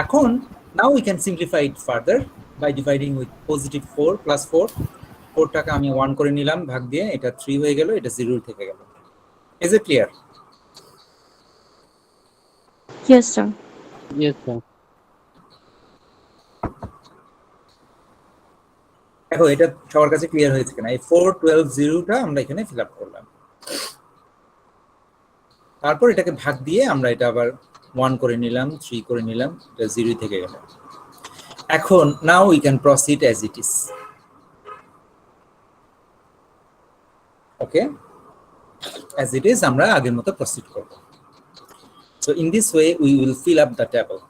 এখন now we can simplify it further by dividing with positive 4 plus 4. 4 টাকে আমি 1 করে নিলাম ভাগ দিয়ে, এটা 3 হয়ে গেল, এটা 0 থেকে গেল। Is it clear? Yes sir. Yes sir. দেখো এটা সবার কাছে ক্লিয়ার হয়েছে কিনা? এই 4 12 0টা আমরা এখানে ফিল আপ করলাম, তারপর এটাকে ভাগ দিয়ে আমরা এটা আবার 1 করে নিলাম, 3 করে নিলাম, এটা 0 থেকে গেল। এখন now we can proceed as it is. Okay, as it is আমরা আগের মতো প্রসিড করব। So in this way we will fill up the table.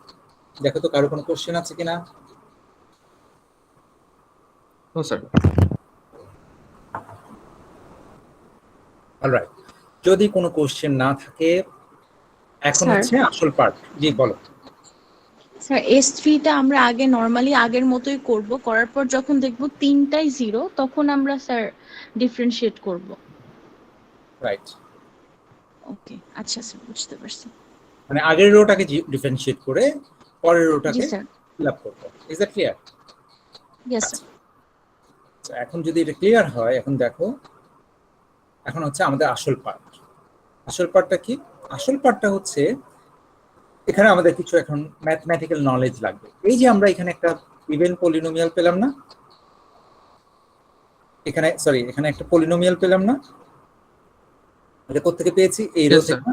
দেখো তো কারো কোনো কোশ্চেন আছে কিনা? No sir. অলরাইট, যদি কোনো কোশ্চেন না থাকে এখন Sir. হচ্ছে আসল পার্ট। জি বলো। স্যার S3 টা আমরা আগে নরমালি আগের মতোই করব, করার পর যখন দেখব তিনটাই 0 তখন আমরা স্যার ডিফারেন্সিয়েট করব। রাইট, ওকে, আচ্ছা স্যার, বুঝতে পারছি। মানে আগের রোটাকে ডিফারেন্সিয়েট করে পরের জি রোটাকে স্যার। ফিল আপ করব। Is that clear? Yes sir. আচ্ছা, এখন যদি এটা ক্লিয়ার হয়, এখন দেখো এখন হচ্ছে আমাদের আসল পার্ট। আসল পার্টটা কি? আসল পার্টটা হচ্ছে এখানে আমাদের কিছু এখন ম্যাথমেটিক্যাল নলেজ লাগবে। এই যে আমরা এখানে একটা ইভেন পলিনোমিয়াল পেলাম না, এখানে সরি এখানে একটা পলিনোমিয়াল পেলাম না, এটা কোত্থেকে পেয়েছি? এই রো Yes, sir. থেকে,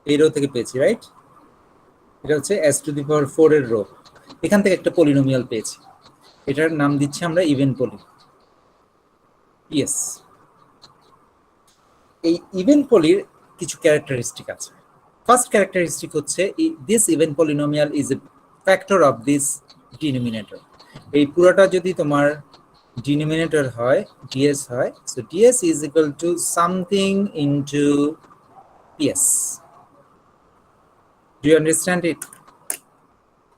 এই রো থেকে পেয়েছি, রাইট? এটা হচ্ছে s টু দি পাওয়ার 4 এর রো। এখান থেকে একটা পলিনোমিয়াল পেয়েছি, এটার নাম দিচ্ছি আমরা ইভেন পলি। ইয়েস, এই ইভেন পলির কিছু ক্যারেক্টারিস্টিক আছে। ফার্স্ট ক্যারেক্টারিস্টিক হচ্ছে this even polynomial is a factor of this denominator. এই পুরোটা যদি তোমার ডিনোমিনেটর হয়, ds হয়, so ds is equal to something into ps। Do you understand it?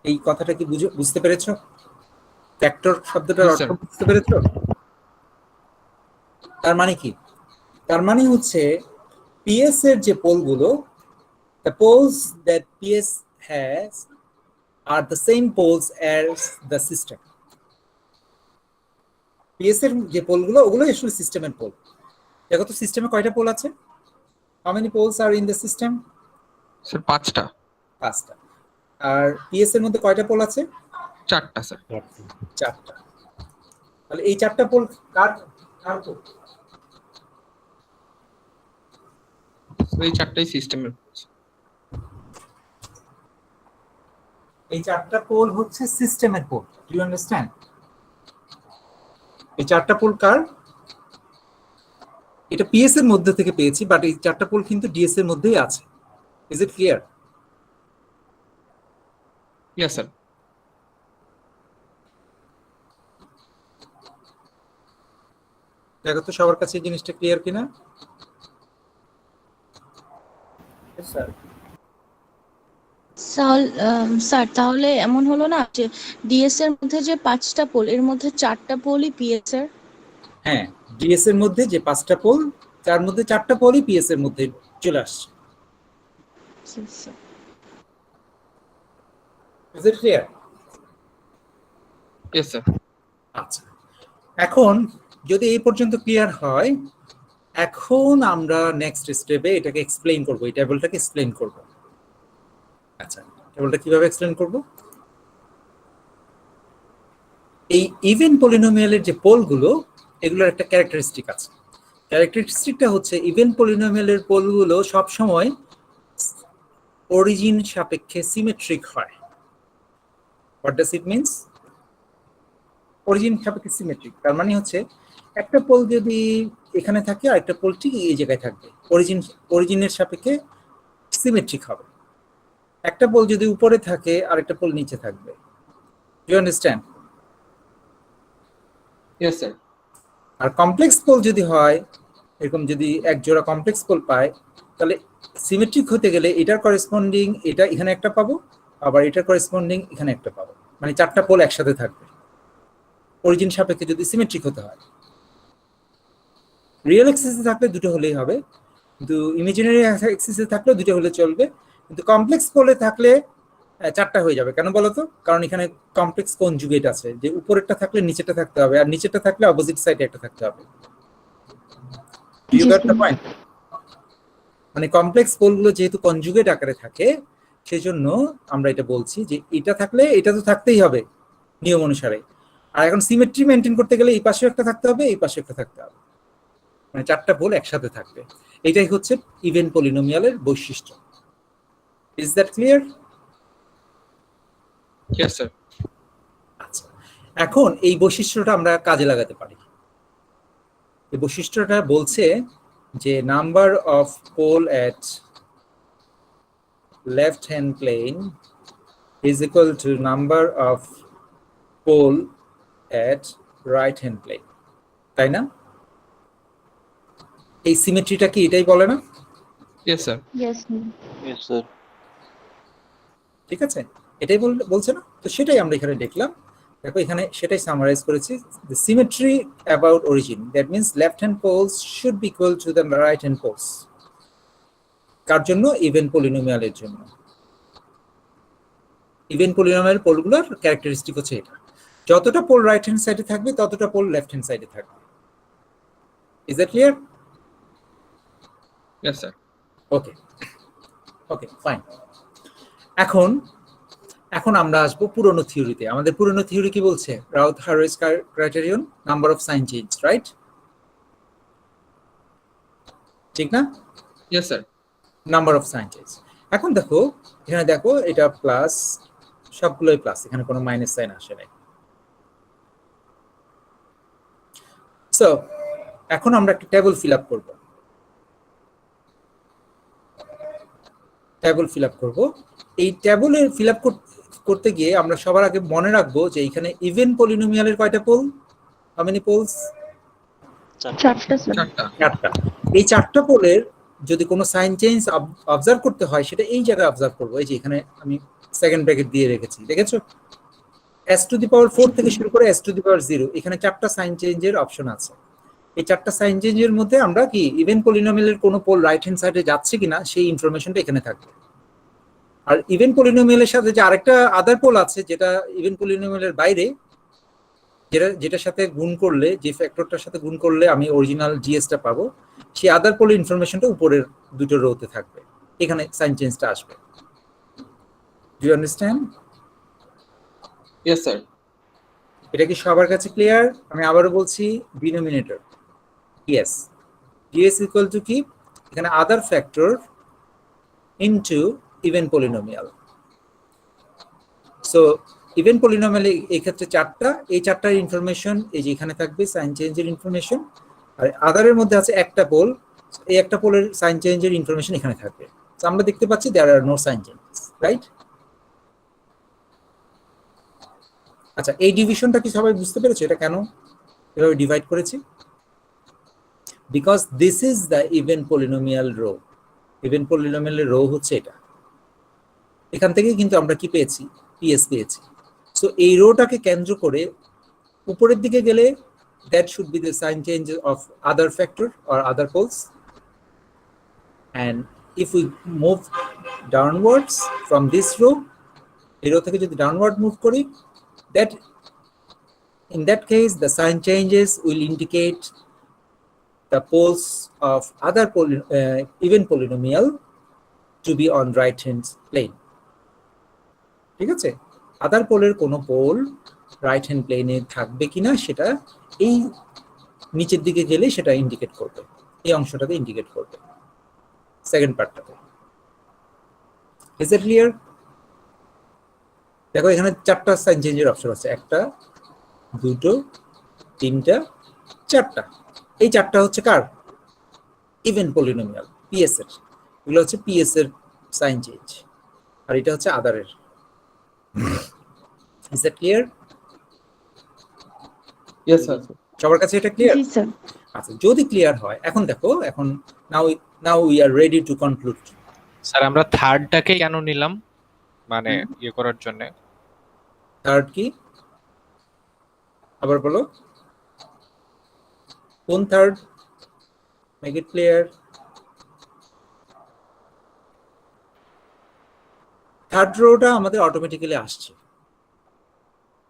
এই কথাটা কি বুঝতে পেরেছো? ফ্যাক্টর শব্দটার Yes, অর্থ sir. বুঝতে পেরেছো? তার মানে কি? তার মানে হচ্ছে ps এর যে পোলগুলো, the poles that ps has are the same poles as the system. ps এর যে পোলগুলো ওগুলো আসলে সিস্টেমের পোল। দেখো তো সিস্টেমে কয়টা পোল আছে? how many poles are in the system? Sir 5টা। 5টা। আর ps এর মধ্যে কয়টা পোল আছে? 4টা স্যার। 4টা। তাহলে এই 4টা পোল কার কার পোল? এই 4টাই সিস্টেমের। এই 4টা পোল হচ্ছে সিস্টেমের পোল। Do you understand? এই 4টা পোল কার? এটা ps এর মধ্যে থেকে পেয়েছি, বাট এই 4টা পোল কিন্তু ds এর মধ্যেই আছে। Is it clear? Yes sir. দেখো তো সবার কাছে এই জিনিসটা ক্লিয়ার কিনা? স্যার স্যার তাহলে এমন হলো না যে ডিএস এর মধ্যে যে 5টা পোল, এর মধ্যে 4টা পোলই পিএস এর? হ্যাঁ, ds এর মধ্যে যে 5টা পোল, তার মধ্যে 4টা পোলই ps এর মধ্যে চলে আসছে। Is it clear? Yes sir. আচ্ছা, এখন যদি এই পর্যন্ত ক্লিয়ার হয়, এখন আমরা নেক্সট স্টেপে এটাকে এক্সপ্লেইন করব, এই টেবিলটাকে এক্সপ্লেইন করব। আচ্ছা, টেবিলটা কিভাবে এক্সপ্লেইন করব? এই ইভেন পলিনোমিয়ালের যে পোলগুলো, এগুলোর একটা ক্যারেক্টারিস্টিক আছে। ক্যারেক্টারিস্টিকটা হচ্ছে ইভেন পলিনোমিয়ালের পোলগুলো সব সময় অরিজিন সাপেক্ষে সিমেট্রিক হয়। What does it means? Origin সাপেক্ষে সিমেট্রিক তার মানে হচ্ছে একটা পোল যদি এখানে থাকে আর একটা পোল ঠিক এই জায়গায় থাকবে, অরিজিনের সাপেক্ষে সিমেট্রিক হবে। একটা পোল যদি উপরে থাকে আর একটা পোল নিচে থাকবে। You understand? Yes sir. আর কমপ্লেক্স পোল যদি হয়, এরকম যদি এক জোড়া কমপ্লেক্স পোল পায়, তাহলে সিমেট্রিক হতে গেলে এটার করেসপন্ডিং এটা এখানে একটা পাবো, আবার এটার করেসপন্ডিং এখানে একটা পাবো, মানে চারটা পোল একসাথে থাকবে অরিজিন সাপেক্ষে যদি সিমেট্রিক হতে হয়। রিয়েল এক্সিসে থাকলে দুটো হলেই হবে, কিন্তু ইমাজিনারি এক্সিসে থাকলে দুটো হলে চলবে, কিন্তু কমপ্লেক্স পোলে থাকলে চারটা হয়ে যাবে। কেন বলতো? কারণ এখানে কমপ্লেক্স কনজুগেট আছে, যে উপরেরটা থাকলে নিচেরটা থাকতে হবে, আর নিচেরটা থাকলে অপোজিট সাইডে একটা থাকতে হবে। You got the point? মানে কমপ্লেক্স পোলগুলো যেহেতু কনজুগেট আকারে থাকে, সেজন্য আমরা এটা বলছি যে এটা থাকলে এটা তো থাকতেই হবে নিয়ম অনুসারে। আর এখন সিমেট্রি মেনটেন করতে গেলে এই পাশে একটা থাকতে হবে, এই পাশে একটা থাকতে হবে, মানে চারটা পোল একসাথে থাকবে। এটাই হচ্ছে ইভেন পলিনোমিয়ালের বৈশিষ্ট্য। Is that clear? Yes sir. আচ্ছা, এখন এই বৈশিষ্ট্যটা আমরা কাজে লাগাতে পারি। এই বৈশিষ্ট্যটা বলছে যে number of pole at left hand plane is equal to number of pole at right hand plane, তাই না? এই সিমেট্রিটা কি এটাই বলে না? Yes sir. Yes Yes, sir. ঠিক আছে, এটাই বলছে না? তো সেটাই আমরা এখানে দেখলাম। দেখো এখানে সেটাই সামারাইজ করেছি, the symmetry about origin, that means left hand poles should be equal to the right hand poles। কার জন্য? ইভেন পলিনোমিয়ালের জন্য। ইভেন পলিনোমিয়াল পোলগুলোর ক্যারেক্টারিস্টিক হচ্ছে এটা, যতটা পোল রাইট হ্যান্ড সাইডে থাকবে ততটা পোল লেফট হ্যান্ড সাইডে থাকবে। Is that clear? Yes sir. Okay okay fine. এখন আমরা আসবো পুরনো থিওরিতে। আমাদের পুরনো থিওরি কি বলছে? Routh Hurwitz criterion, number of sign change, right? ঠিক না? Yes sir. Number of sign change. এখন দেখো এখানে, দেখো এটা প্লাস, সবগুলোই প্লাস, এখানে কোনো মাইনাস সাইন আসে নাই। সো এখন আমরা একটা টেবিল ফিল আপ করবো। টেবিল ফিল আপ করবো। এই টেবিলের ফিল আপ করতে গিয়ে আমরা সবার আগে মনে রাখবো যে এখানে ইভেন পলিনোমিয়ালের কয়টা পোল? How many polls? চারটা। এই চারটা পোলের যদি কোনো সাইন চেঞ্জ অবজার্ভ করতে হয়, সেটা এই জায়গায় অবজার্ভ করবো। এই যে এখানে আমি সেকেন্ড ব্র্যাকেট দিয়ে রেখেছি, দেখেছো? s⁴ থেকে শুরু করে s⁴, এখানে চারটা সাইন চেঞ্জের অপশন আছে। এই চারটা সাইন চেঞ্জের মধ্যে আমরা কি ইভেন পলিনোমিয়ালের কোনো পোল রাইট হ্যান্ড সাইডে যাচ্ছে কিনা সেই ইনফরমেশনটা এখানে থাকবে। আর ইভেন পলিনোমিয়ালের সাথে যে আরেকটা আদার পোল আছে, যেটা ইভেন পলিনোমিয়ালের বাইরে, যেটার সাথে গুণ করলে, যে ফ্যাক্টরটার সাথে গুণ করলে আমি অরিজিনাল জিএসটা পাবো, সেই আদার পোলের ইনফরমেশনটা উপরের দুটো রোতে থাকবে, এখানে সাইন চেঞ্জটা আসবে। Do you understand? Yes sir. এটা কি সবার কাছে ক্লিয়ার? আমি আবারও বলছি, denominator yes, ds equal to কি? এখানে other factor into even polynomial. So even polynomial এই ক্ষেত্রে চারটা, এই চারটার ইনফরমেশন এই যে এখানে থাকবে, সাইন চেঞ্জের ইনফরমেশন। আর আদারের মধ্যে আছে একটা পোল, এই একটা পোলের সাইন চেঞ্জের ইনফরমেশন এখানে থাকবে। সো আমরা দেখতে পাচ্ছি দেয়ার আর নো সাইন চেঞ্জেস, রাইট? আচ্ছা, এই ডিভিশনটা কি সবাই বুঝতে পেরেছে? এটা কেন এভাবে ডিভাইড করেছি? Because this is the even polynomial row. Even polynomial row হচ্ছে এটা। এখান থেকে কিন্তু আমরা কি পেয়েছি? PS পেয়েছি। সো এই রোটাকে কেন্দ্র করে উপরের দিকে গেলে that should be the sign change of other factor or other poles. And if we move downwards from this row, এই রো থেকে যদি ডাউনওয়ার্ড মুভ করি, that in that case the sign changes will indicate the poles of other even polynomial to be on right hand plane. ঠিক আছে? আদার পোলের কোনো pole right hand প্লেনে থাকবে কিনা সেটা এই নিচের দিকে গেলে সেটা ইন্ডিকেট করবে, এই অংশটাতে ইন্ডিকেট করবে, সেকেন্ড পার্টটাতে। Is it clear? দেখো এখানে চারটা সাইন চেঞ্জের অপশন আছে, একটা, দুটো, তিনটা, চারটা। এই চারটা হচ্ছে কার? ইভেন পলিনোমিয়াল, পিএস এর। এগুলো হচ্ছে পিএস এর সাইন চেঞ্জ। আর এটা হচ্ছে আদারের। Is that clear? Yes sir. সবার কাছে এটা ক্লিয়ার? জি স্যার। আচ্ছা, যদি ক্লিয়ার হয়, এখন দেখো, এখন now we are ready to conclude. Sir আমরা থার্ডটাকে কেন নিলাম, মানে ইয়ে করার জন্য? থার্ড কি আবার বলো, কোন third? Make it clear. Third rota আমাদের অটোমেটিক্যালি আসছে,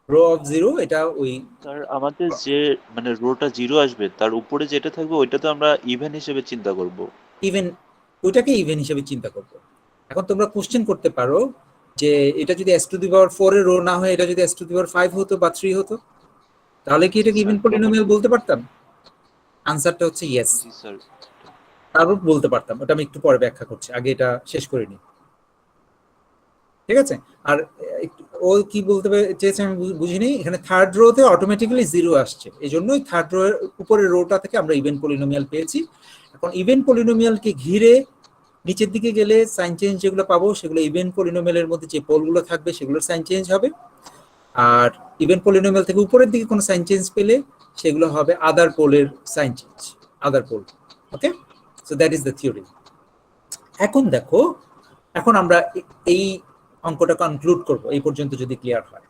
রো অফ 0, এটা ওই স্যার আমাদের যে মানে রোটা 0 আসবে তার উপরে যেটা থাকবে ওইটা তো আমরা ইভেন হিসেবে চিন্তা করব। ইভেন, ওইটাকে ইভেন হিসেবে চিন্তা করব। এখন তোমরা কোশ্চেন করতে পারো যে এটা যদি s⁴ এর রো না হয়, এটা যদি s⁵ হতো বা 3 হতো, তাহলে কি এটাকে ইভেন পলিনোমিয়াল বলতে পারতাম? আনসারটা হচ্ছে ইয়েস। জি স্যার। তারপর বলতে পারতাম, ওটা আমি একটু পরে ব্যাখ্যা করছি, আগে এটা শেষ করে নিই, ঠিক আছে? আর ও কি বলতে চেয়েছে আমি বুঝিনি। এখানে থার্ড রোতে অটোমেটিক্যালি 0 আসছে, এই জন্যই থার্ড রো এর উপরের রোটা থেকে আমরা ইভেন পলিনোমিয়াল পেয়েছি। এখন ইভেন পলিনোমিয়ালকে ঘিরে নিচের দিকে গেলে সাইন চেঞ্জ যেগুলো পাবো, সেগুলো ইভেন পলিনোমিয়ালের মধ্যে যে পোলগুলো থাকবে সেগুলোর সাইন চেঞ্জ হবে। আর ইভেন পলিনোমিয়াল থেকে উপরের দিকে কোনো সাইন চেঞ্জ পেলে সেগুলো হবে আদার পোলের sign change, other pole. Okay, so that is the theory. এখন দেখো, এখন আমরা এই অঙ্কটা কনক্লুড করব এই পর্যন্ত যদি ক্লিয়ার হয়।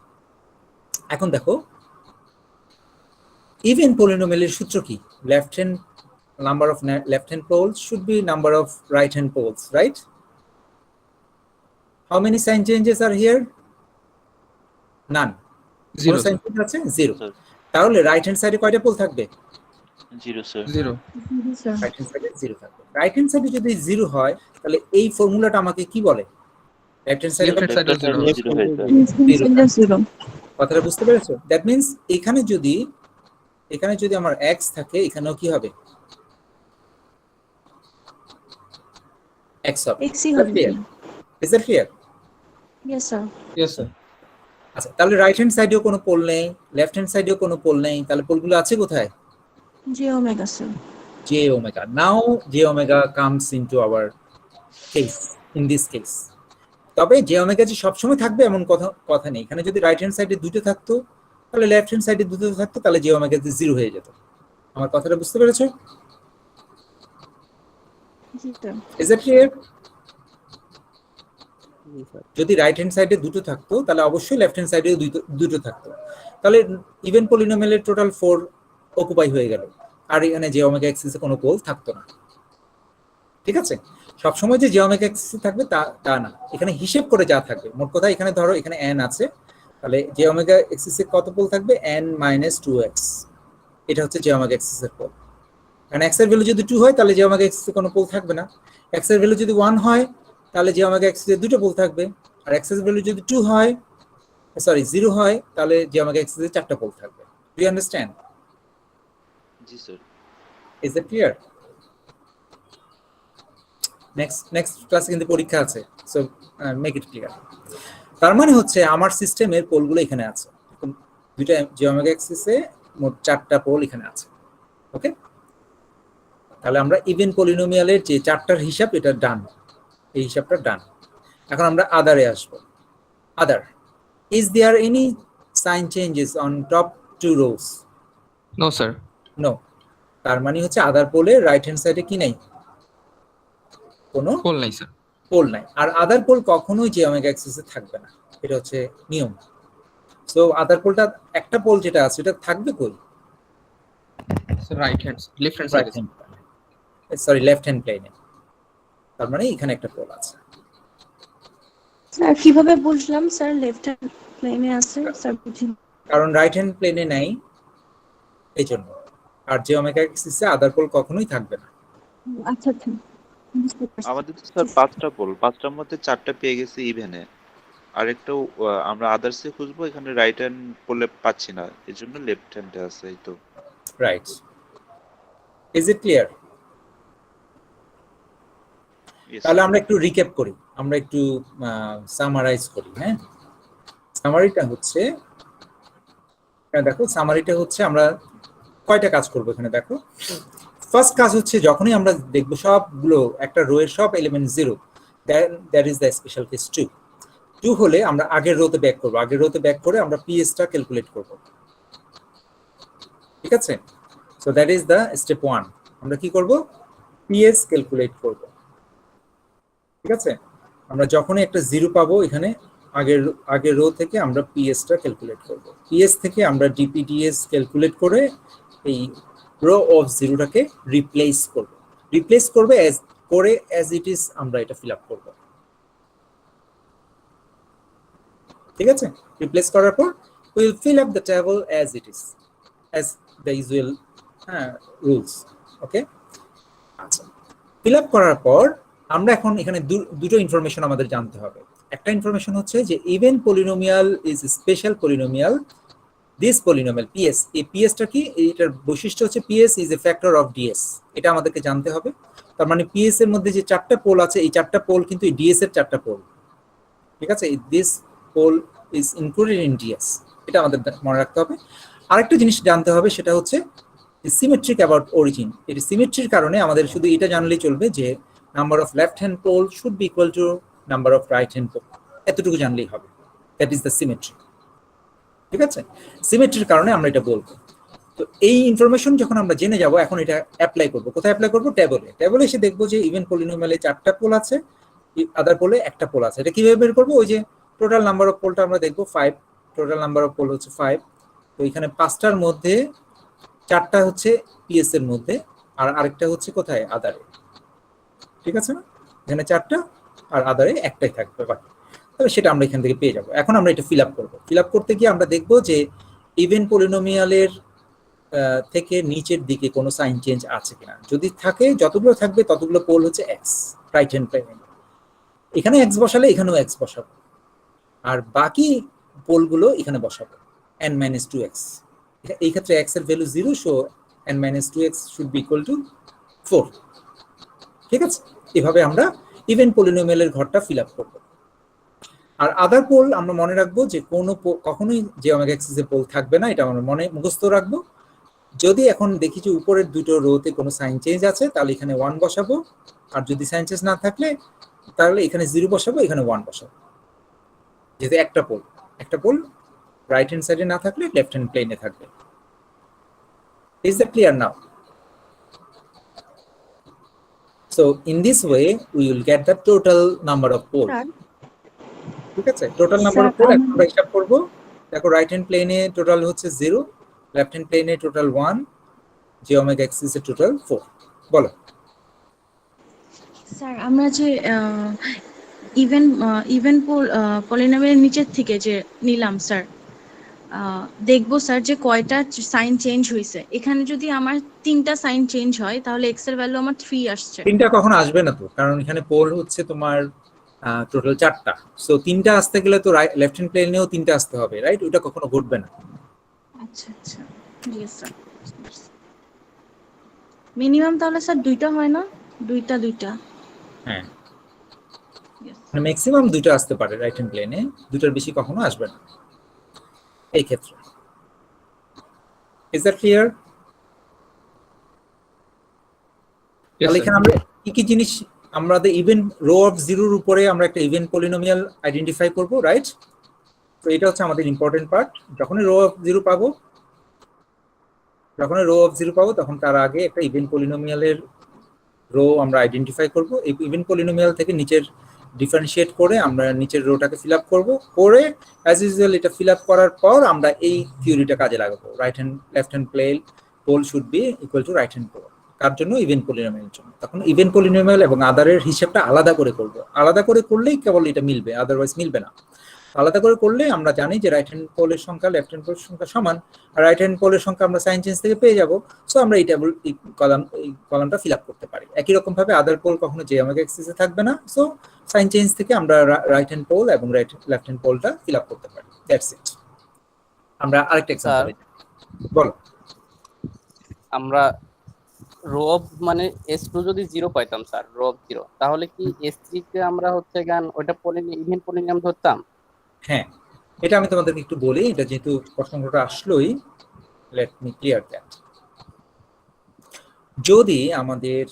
এখন দেখো, ইভেন পলিনোমিয়ালের সূত্র কি? Left hand number of left hand poles should be number of right hand poles, right? How many sign changes are here? None. 0 sign change আছে? 0. তাহলে রাইট হ্যান্ড সাইডে কয়টা পোল থাকবে? 0 স্যার। 0 রাইট হ্যান্ড সাইডে 0 থাকবে। Right hand সাইডে যদি 0 হয়, তাহলে এই ফর্মুলাটা আমাকে কি বলে? লেফট হ্যান্ড সাইডে 0। কথাটা বুঝতে পেরেছো? দ্যাট মিন্স এখানে যদি আমার x থাকে, এখানেও কি হবে? x হবে। X হবে। Is that clear? Yes sir. Yes sir. আচ্ছা, তাহলে রাইট হ্যান্ড সাইডেও কোনো পোল নেই, লেফট হ্যান্ড সাইডেও কোনো পোল নেই, তাহলে পোলগুলো আছে কোথায়? J omega sir. J omega. Now J omega comes into our case, in this case. তবে J omega যে সবসময় থাকবে এমন কথা নেই। এখানে যদি রাইট হ্যান্ড সাইডে দুটো থাকতো, তাহলে লেফট হ্যান্ড সাইডে দুটো থাকতো, তাহলে J omega 0 হয়ে যেত। আমার কথাটা বুঝতে পেরেছো? জি স্যার। Is that clear? যদি রাইট হ্যান্ড সাইডে দুটো থাকতো, তাহলে অবশ্যই লেফট হ্যান্ড সাইডেও দুটো থাকতো, তাহলে ইভেন পলিনোমিয়ালের টোটাল 4 অকুপাই হয়ে গেল, আর এখানে যে ওমেগা এক্সিসে কোনো পোল থাকতো না। ঠিক আছে? সবসময় যে ওমেগা এক্সিসে থাকবে তা না, এখানে হিসেব করে যা থাকবে। মোট কথা এখানে ধরো এখানে n আছে, তাহলে যে ওমেগা এক্সিসে কত পোল থাকবে? n - 2x। এটা হচ্ছে যে ওমেগা এক্সিসের পোল। কারণ x এর ভ্যালু যদি 2 হয়, তাহলে যে ওমেগা এক্সিসে কোনো পোল থাকবে না। x এর ভ্যালু যদি 1 হয়, তাহলে যে ওমেগা এক্সিসে দুটো পোল থাকবে। আর x এর ভ্যালু যদি 0 হয়, তাহলে যে ওমেগা এক্সিসে 4টা পোল থাকবে। Do you understand? জি sir. Is it clear? Next ক্লাসে কিন্তু পরীক্ষা আছে, সো মেক ইট ক্লিয়ার। তার মানে হচ্ছে আমার সিস্টেমের পোলগুলো এখানে আছে, দুইটা যে ওমেগা এক্সিসে মোট 4টা পোল এখানে আছে। ওকে, তাহলে আমরা ইভেন পলিনোমিয়ালের যে 4টার হিসাব, এটা ডান, এই হিসাবটা ডান। এখন আমরা আদারে আসবো। Other, is there any sign changes on top 2 rows? No sir. No. তার মানে হচ্ছে আদার পোলের রাইট হ্যান্ড সাইডে কি নাই? কোনো পোল নাই স্যার। পোল নাই। আর আদার পোল কখনোই যে ওমেগা এক্সিসে থাকবে না, এটা হচ্ছে নিয়ম। সো আদার পোলটা, একটা পোল যেটা আছে এটা থাকবে কই? Right hand, left hand right সাইডে। হ্যান্ড, সরি, লেফট হ্যান্ড প্লেনে। তার মানে এখানে একটা পোল আছে। স্যার কিভাবে বুঝলাম স্যার লেফট হ্যান্ড প্লেনে আছে? স্যার বুঝি। কারণ রাইট হ্যান্ড প্লেনে নাই, এই জন্য। আর যে ওমেগা এক্সিসে আদার পোল কখনোই থাকবে না। আচ্ছা আচ্ছা, বুঝতে পারছি। আমাদের তো স্যার 5টা পোল, 5টার মধ্যে 4টা পেয়ে গেছি ইভেনে, আরেকটাও আমরা আদার্সে খুঁজবো, এখানে রাইট হ্যান্ড পোলে পাচ্ছি না, এজন্য লেফট হ্যান্ডে আছে। এই তো রাইট। Is it clear? তাহলে আমরা একটু রিক্যাপ করি, আমরা একটু সামারাইজ করি। হ্যাঁ, সামারিটা হচ্ছে, দেখো সামারিটা হচ্ছে আমরা কয়টা কাজ করবো এখানে। দেখো, ফার্স্ট কাজ হচ্ছে যখনই আমরা দেখবো সবগুলো একটা রো এর সব element 0, that is the special case 2। 2 হলে আমরা আগের রোতে ব্যাক করব, আগের রোতে ব্যাক করে আমরা পিএসটা ক্যালকুলেট করব। ঠিক আছে, so that is the step 1। আমরা কি করব, পিএস ক্যালকুলেট করব। ঠিক আছে, আমরা যখনই একটা 0 পাবো এখানে আগের রো থেকে আমরা পিএসটা ক্যালকুলেট করব। পিএস থেকে আমরা ডিপিডিএস ক্যালকুলেট করে এই রো অফ 0টাকে রিপ্লেস করব। রিপ্লেস করবে অ্যাজ ইট ইজ আমরা এটা ফিল আপ করব। ঠিক আছে, রিপ্লেস করার পর we will fill up the table as it is, as the usual rules. Okay, আচ্ছা, ফিল আপ করার পর আমরা এখন এখানে দুটো ইনফরমেশন আমাদের জানতে হবে। একটা ইনফরমেশন হচ্ছে যে even polynomial is special polynomial, this polynomial PS, এই পিএসটা কি, এটার বৈশিষ্ট্য হচ্ছে PS is a factor of DS. এটা আমাদেরকে জানতে হবে। তার মানে পিএস এর মধ্যে যে 4টা পোল আছে, এই 4টা পোল কিন্তু এই ডিএস এর 4টা পোল। ঠিক আছে, this pole is included in DS, এটা আমাদের মনে রাখতে হবে। আরেকটা জিনিস জানতে হবে, সেটা হচ্ছে সিমেট্রিক অ্যাবাউট অরিজিন। এটি সিমেট্রির কারণে আমাদের শুধু এটা জানলেই চলবে যে number of left hand pole should be equal to number of right hand pole, এতটুকু জানলেই হবে। That is the symmetry. ঠিক আছে, সিমেট্রির কারণে আমরা এটা বলবো। তো এই ইনফরমেশন যখন আমরা জেনে যাব, এখন এটা অ্যাপ্লাই করব। কোথায় অ্যাপ্লাই করব? টেবলে। টেবলে এসে দেখবো যে ইভেন পলিনোমিয়ালে 4টা পোল আছে, আদার পোলে 1টা পোল আছে। এটা কিভাবে বের করবো? ওই যে টোটাল নাম্বার অফ পোলটা আমরা দেখবো 5, টোটাল নাম্বার অফ পোল হচ্ছে 5। তো এখানে 5টার মধ্যে 4টা হচ্ছে পিএস এর মধ্যে, আর আরেকটা হচ্ছে কোথায়? আদারে। ঠিক আছে না, এখানে 4টা আর আদারে 1টাই থাকবে বাকি। তবে সেটা আমরা এখান থেকে পেয়ে যাবো। এখন আমরা এটা ফিল আপ করবো। ফিল আপ করতে গিয়ে আমরা দেখবো যে ইভেন পলিনোমিয়ালের থেকে নিচের দিকে কোনো সাইন চেঞ্জ আছে কিনা। যদি থাকে, যতগুলো থাকবে ততগুলো পোল হচ্ছে এক্স, রাইট হ্যান্ড প্লেনে। এখানে এক্স বসালে এখানেও এক্স বসাবো, আর বাকি পোলগুলো এখানে বসাবো n-2x। এই ক্ষেত্রে x এর value 0, so n-2x should be equal two 4। ঠিক আছে, এভাবে আমরা ইভেন পলিনোমিয়ালের ঘরটা ফিল আপ করবো। আর আদার পোল আমরা মনে রাখবো যে কখনোই যে ওমেগা এক্সিস এর পোল থাকবে না, এটা আমরা মনে মুখস্থ রাখবো। যদি এখন দেখি যে উপরের দুটো রোতে কোনো সাইন চেঞ্জ আছে, তাহলে এখানে 1 বসাবো, আর যদি সাইন চেঞ্জ না থাকলে তাহলে এখানে 0 বসাবো, এখানে 1 বসাবো। যেহেতু একটা পোল রাইট হ্যান্ড সাইডে না থাকলে লেফট হ্যান্ড প্লেনে থাকবে। Is that clear now? So in this way we will get the total number of poles. ঠিক আছে, টোটাল নাম্বার অফ পোল আমরা হিসাব করব। দেখো রাইট হ্যান্ড প্লেনে টোটাল হচ্ছে 0, লেফট হ্যান্ড প্লেনে টোটাল 1, যে ওমেগা এক্সিস এর টোটাল 4। বলো স্যার, আমরা যে ইভেন পলিনোমিয়ালের নিচের থেকে যে নিলাম স্যার, দেখবো স্যার যে কয়টা সাইন চেঞ্জ হয়েছে। এখানে যদি আমার 3টা সাইন চেঞ্জ হয়, তাহলে এক্স এর ভ্যালু আমার 3 আসছে। 3টা কখনো আসবে না তো, কারণ এখানে পোল হচ্ছে তোমার টোটাল 4টা। সো 3টা আসতে গেলে তো লেফট হ্যান্ড প্লেনেও 3টা আসতে হবে, রাইট? ওটা কখনো ঘটবে না। আচ্ছা আচ্ছা, জি স্যার। মিনিমাম তাহলে স্যার 2টা হয় না? 2টা। হ্যাঁ, মানে ম্যাক্সিমাম 2টা আসতে পারে রাইট হ্যান্ড প্লেনে, 2টার বেশি কখনো আসবে না এই ক্ষেত্রে। Is that clear? তাহলে এখানে আমরা কি জিনিস, আমাদের ইভেন রো অফ 0 এর উপরে আমরা একটা ইভেন পলিনোমিয়াল আইডেন্টিফাই করব, রাইট? তো এটা হচ্ছে আমাদের ইম্পর্টেন্ট পার্ট। যখনই রো অফ 0 পাবো, তখন তার আগে একটা ইভেন পলিনোমিয়ালের রো আমরা আইডেন্টিফাই করব। এই ইভেন পলিনোমিয়াল থেকে নিচের ডিফারেন্সিয়েট করে আমরা নিচের রোটাকে ফিল আপ করবো, করে অ্যাজ ইউজুয়াল এটা ফিল আপ করার পর আমরা এই থিওরিটা কাজে লাগাবো। Left hand pole should be equal to right hand pole, তার জন্য ইভেন পলিনোমিয়ালের জন্য। তখন ইভেন পলিনোমিয়াল এবং আদারের হিসাবটা আলাদা করে করব। আলাদা করে করলেই কেবল এটা মিলবে, আদারওয়াইজ মিলবে না। আলাদা করে করলে আমরা জানি যে রাইট হ্যান্ড পোলের সংখ্যা লেফট হ্যান্ড পোলের সংখ্যা সমান, আর রাইট হ্যান্ড পোলের সংখ্যা আমরা সাইন চেঞ্জ থেকে পেয়ে যাব। সো আমরা এই কলামটা ফিল আপ করতে পারি। একই রকম ভাবে আদার পোল কখনো যে ওমেগা এক্সিসে থাকবে না, সো সাইন চেঞ্জ থেকে আমরা রাইট হ্যান্ড পোল এবং লেফট হ্যান্ড পোলটা ফিল আপ করতে পারি। That's it. আমরা আরেকটা এক্সাম্পল বলো। আমরা রো অফ মানে S2 যদি 0 পাইতাম স্যার, রো অফ 0, তাহলে কি S3 তে আমরা হচ্ছে গান ওটা ইভেন পলিনোমিয়াল ধরতাম? হ্যাঁ, এটা আমি তোমাদেরকে একটু বলি। এটা যেহেতু প্রশ্নটা আসলোই, লেট মি ক্লিয়ার দ্যাট। যদি আমাদের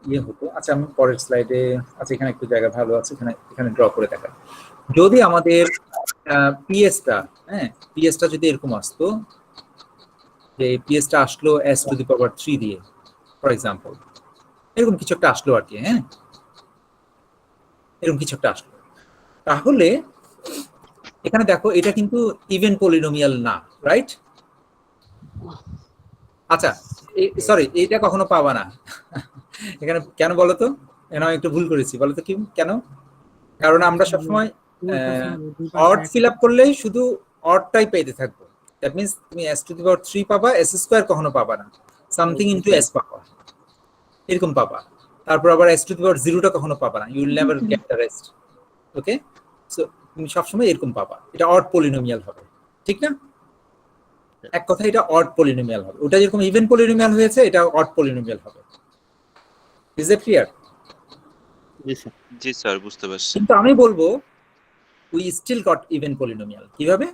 ইয়ে হতো, আচ্ছা আমি পরের স্লাইডে, আচ্ছা এখানে একটু জায়গা ভালো আছে, এখানে ড্র করে দেখা। যদি আমাদের পিএসটা, হ্যাঁ, পিএসটা যদি এরকম আসতো যে পিএসটা আসলো s টু দি পাওয়ার 3 দিয়ে, ফর এক্সাম্পল এরকম কিছু একটা আসলো আর কি, হ্যাঁ, এরকম কিছু একটা আসলো, তাহলে এখানে দেখো এটা কিন্তু ইভেন পলিনোমিয়াল না, রাইট? আচ্ছা, সরি, এটা কখনো পাবা না এখানে। কেন বলো তো? কেন আমি একটু ভুল করেছি বলো তো, কি কেন? কারণ আমরা সবসময় অড ফিল আপ করলে শুধু অডটাই পেতে থাকবো। দ্যাট মিন্স তুমি s টু দি পাওয়ার 3 পাবা, s স্কয়ার কখনো পাবা না, সামথিং ইনটু s পাবা, এরকম পাবা। তারপর আবার s টু দি পাওয়ার 0টা কখনো পাবা না, you will never get the rest. Okay, so তুমি সবসময় এরকম পাবা, এটা অড পলিনোমিয়াল হবে, ঠিক না? এক কথা, এটা অড পলিনোমিয়াল হবে। ওটা যেরকম ইভেন পলিনোমিয়াল হয়েছে, এটা অড পলিনোমিয়াল হবে। Is it clear? জি স্যার, বুঝতে পারছি। কিন্তু আমি বলবো we still got even polynomial. কিভাবে?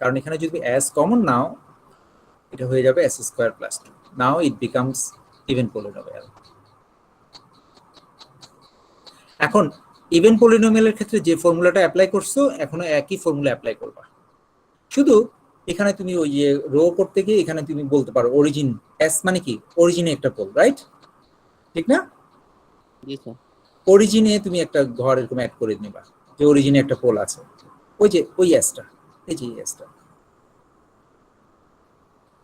কারণ এখানে যদি s কমন নাও, এটা হয়ে যাবে s square plus 2, now it becomes even polynomial. এখন ইভেন পলিনোমিয়ালের ক্ষেত্রে যে ফর্মুলাটা অ্যাপ্লাই করছো, এখনো একই ফর্মুলা অ্যাপ্লাই করবা, শুধু এখানে তুমি ওই যে রো করতে গিয়ে এখানে তুমি বলতে পারো অরিজিন, s মানে কি অরিজিনে একটা পোল, রাইট? ঠিক না? জি স্যার। অরিজিনে তুমি একটা ঘর এরকম অ্যাড করে নিবা, যে অরিজিনে একটা পোল আছে, ওই যে ওই এসটা, এই যে এসটা।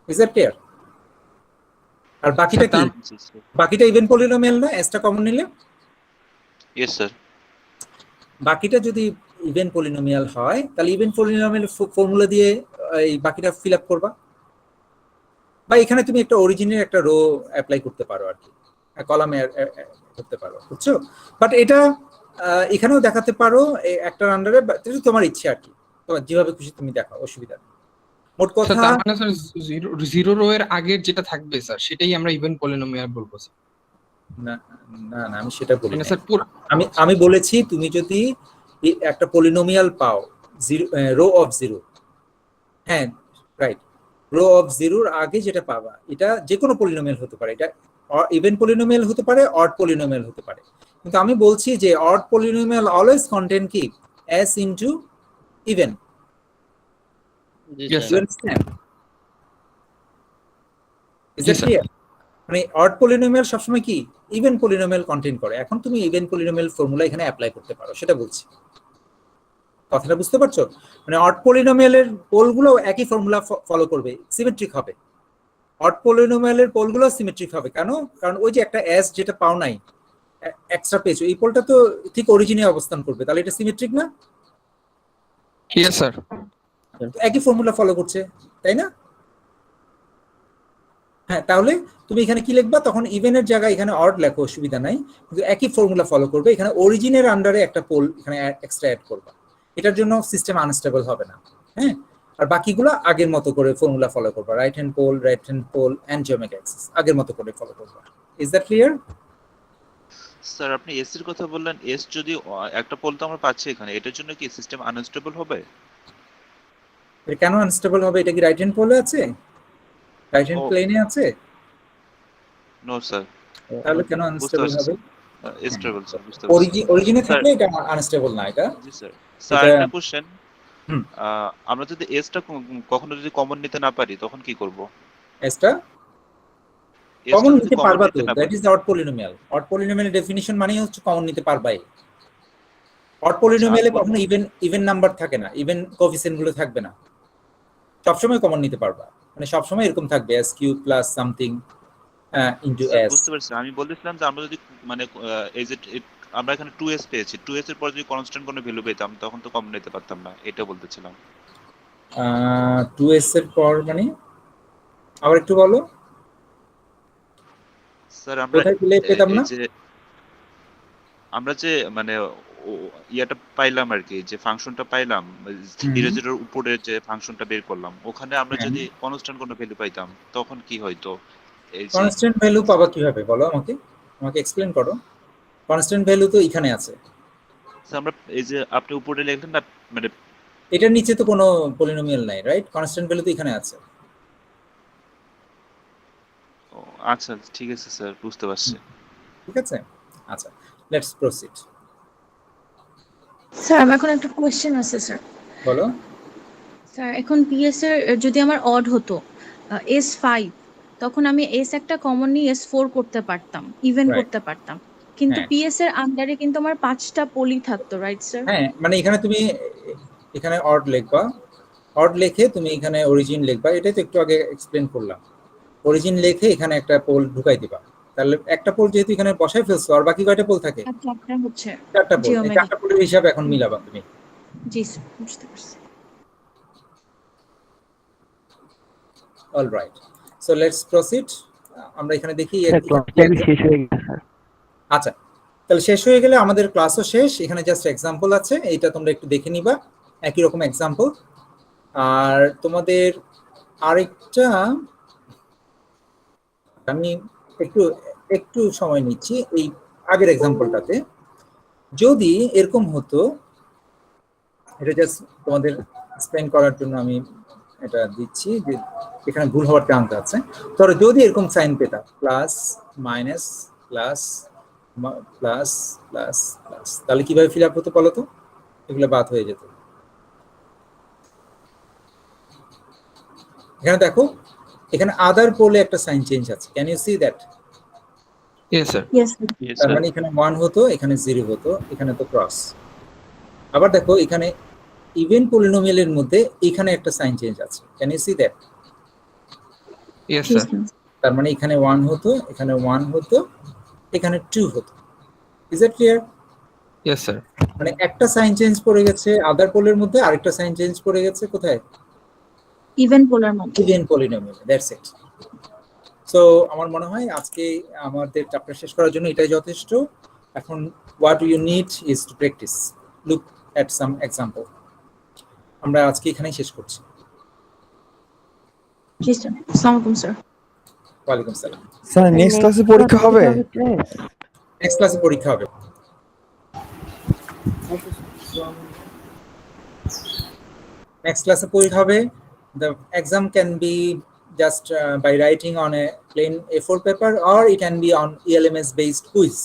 Is that clear? আর বাকিটা কি? বাকিটা ইভেন পলিনোমিয়াল না, এসটা কমন নিলে? Yes sir. বাকিটা যদি ইভেন পলিনোমিয়াল হয়, তাহলে ইভেন পলিনোমিয়াল ফর্মুলা দিয়ে এই বাকিটা ফিল আপ করবা, বা এখানে তুমি একটা অরিজিনের একটা রো অ্যাপ্লাই করতে পারো আর কি, কলামে করতে পারো, বুঝছো? বাট এটা এখানেও দেখাতে পারো একটা আন্ডারে, তোমার ইচ্ছে আর কি, তোমার যেভাবে খুশি তুমি দেখাও, অসুবিধা নেই। মোট কথা, তার মানে স্যার জিরো রো এর আগের যেটা থাকবে স্যার, সেটাই আমরা ইভেন পলিনোমিয়াল বলবো স্যার। না না না, আমি সেটা বলি না স্যার। আমি বলেছি তুমি যদি একটা পলিনোমিয়াল পাও, রো অফ 0, হ্যাঁ রাইট, রো অফ 0-র আগে যেটা পাবা, এটা যে কোনো পলিনোমিয়াল হতে পারে, এটা ইভেন পলিনোমিয়াল হতে পারে, অড পলিনোমিয়াল হতে পারে, কিন্তু আমি বলছি যে অড পলিনোমিয়াল অলওয়েজ কন্টেন কি s ইনটু ইভেন। মানে অড পলিনোমিয়াল সবসময় কি ইভেন পলিনোমিয়াল কন্টেন করে। এখন তুমি ইভেন পলিনোমিয়াল ফর্মুলা এখানে অ্যাপ্লাই করতে পারো, সেটা বলছি। কথাটা বুঝতে পারছো? মানে অড পলিনোমিয়ালের পোলগুলো একই ফর্মুলা ফলো করবে, সিমেট্রিক হবে। অড পলিনোমিয়ালের পোলগুলো সিমেট্রিক হবে। কেন? কারণ ওই যে একটা s যেটা পাও নাই, এক্সট্রা পেয়েছো, এই পোলটা তো ঠিক অরিজিনে অবস্থান করবে, তাহলে এটা সিমেট্রিক না? Yes sir. একই ফর্মুলা ফলো করছে, তাই না? হ্যাঁ, তাহলে তুমি এখানে কি লিখবা? তখন ইভেনের জায়গায় এখানে অড লেখো, অসুবিধা নাই, কিন্তু একই ফর্মুলা ফলো করবে। এখানে অরিজিনের আন্ডারে একটা পোল এখানে এক্সট্রা অ্যাড করবা, এটার জন্য সিস্টেম আনস্টেবল হবে না। হ্যাঁ, আর বাকিগুলো আগের মতো করে ফর্মুলা ফলো করবা, right hand pole and geometric axis আগের মতো করে ফলো করবা। Is that clear? স্যার, আপনি এস এর কথা বললেন, এস যদি একটা পোল তো আমরা পাচ্ছি এখানে, এটার জন্য কি সিস্টেম আনস্টেবল হবে? এটা কেন আনস্টেবল হবে? এটা কি রাইট হ্যান্ড পোলে আছে, রাইট হ্যান্ড প্লেনে আছে? No sir. তাহলে কেন আনস্টেবল হবে? স্টেবল স্যার, বুঝতে পারছি। অরিজিনে থাকলে এটা আনস্টেবল না, এটা। জি স্যার। স্যার, একটা কোশ্চেন, আমরা যদি এসটা কখনো যদি কমন নিতে না পারি, তখন কি করব? এসটা কমন নিতে পারবা তো, that is odd polynomial. Odd পলিনোমিয়ালের ডেফিনিশন মানে হচ্ছে কমন নিতে পারবাই। অড পলিনোমিয়ালে কখনো ইভেন নাম্বার থাকে না, ইভেন কোএফিসিয়েন্ট গুলো থাকবে না, সবসময় কমন নিতে পারবা। মানে সবসময় এরকম থাকবে s cube plus something into s। বুঝতে পারছি। আমি বলতেছিলাম যে আমরা যদি মানে এই যে আমরা এখানে 2s পেয়েছি, 2s এর পর যদি কনস্ট্যান্ট কোনো ভ্যালু পেতাম, তখন তো কমন নিতে পারতাম না, এটা বলতেছিলাম। 2s এর পর মানে আবার একটু বলো স্যার। আমরা যে মানে ইয়াটা পাইলাম আর কি, যে ফাংশনটা পাইলাম 0 0 উপরে যে ফাংশনটা বের করলাম, ওখানে আমরা যদি কনস্ট্যান্ট কোনো ভ্যালু পাইতাম, তখন কি হইতো? কনস্ট্যান্ট ভ্যালু পাবা কিভাবে বলো আমাকে এক্সপ্লেইন করো। কনস্ট্যান্ট ভ্যালু তো এখানে আছে। স্যার, আমরা এই যে আপনি উপরে লিখলেন না, মানে এটার নিচে তো কোনো পলিনোমিয়াল নাই, রাইট? কনস্ট্যান্ট ভ্যালু তো এখানে আছে। আচ্ছা, ঠিক আছে স্যার, বুঝতে পারছি। ঠিক আছে, আচ্ছা, লেটস প্রসিড। স্যার আমার এখন একটা কোয়েশ্চেন আছে স্যার। বলো। স্যার এখন পিএস এর যদি আমার অড হতো S5, তখন আমি S একটা কমন নিয়ে S4 করতে পারতাম, ইভেন Right. করতে পারতাম, কিন্তু হ্যাঁ। পিএস এর আন্ডারে কিন্তু আমার 5টা পলি থাকতো, রাইট স্যার? হ্যাঁ, মানে এখানে তুমি এখানে অড লিখবা, অড লিখে তুমি এখানে অরিজিন লিখবা, এটাই তো একটু আগে এক্সপ্লেন করলাম। অরিজিন লিখে এখানে একটা পোল ঢুকাই দিবা, তাহলে একটা পোল যেহেতু এখানে বসাই ফেলছো, আর বাকি কয়টা পোল থাকে? আচ্ছা, একটা হচ্ছে 4টা পোল। এই জিওমেট্রি। 4টা পোলের হিসাব এখন মিলাবা তুমি। জি স্যার, বুঝতে পারছি। All right, so let's proceed. আমরা এখানে দেখি শেষ হয়ে গেছে স্যার। আচ্ছা, তাহলে শেষ হয়ে গেলে আমাদের ক্লাসও শেষ। এখানে জাস্ট এক্সাম্পল আছে, এইটা তোমরা একটু দেখে নিবা, একই রকম এক্সাম্পল। আর তোমাদের আরেকটা আমি একটু সময় নিচ্ছি এই আগের এক্সাম্পলটাতে। যদি এরকম হতো, এটা জাস্ট তোমাদের এক্সপ্লেন করার জন্য আমি এটা দিচ্ছি যে এখানে ভুল হওয়ার চান্স আছে। ধরো যদি এরকম সাইন পেতাম plus minus plus plus plus plus, তাহলে কিভাবে ফিল আপ হতো বলো তো? এগুলো বাদ হয়ে যেত। এখানে দেখো, এখানে আদার পোলে একটা সাইন চেঞ্জ আছে, can you see that? Yes sir. তার মানে এখানে 1 হতো, এখানে 0 হতো, এখানে তো ক্রস। আবার দেখো এখানে ইভেন পলিনোমিয়ালের মধ্যে এখানে একটা সাইন চেঞ্জ আছে, can you see that? Yes sir. তার মানে এখানে 1 হতো, এখানে 1 হতো, এখানে 2 হতো। Is that clear? Yes sir. মানে একটা সাইন চেঞ্জ পড়ে গেছে আদার পোলের মধ্যে, আরেকটা সাইন চেঞ্জ পড়ে গেছে কোথায়? ইভেন পোলার মধ্যে। Even polynomial, that's it. So আমার মনে হয় আজকে আমাদের চ্যাপ্টার শেষ করার জন্য এটাই যথেষ্ট। এখন what you need is to practise, look at some example. আমরা আজকে এখানেই শেষ করছি। জি স্যার, আসসালামু আলাইকুম স্যার। ওয়ালাইকুম সালাম। স্যার নেক্সট ক্লাসে পরীক্ষা হবে? নেক্সট ক্লাসে পরীক্ষা হবে। নেক্সট ক্লাসে পরীক্ষা হবে। The exam can be just by writing on a plain A4 paper, or it can be on ELMS based quiz,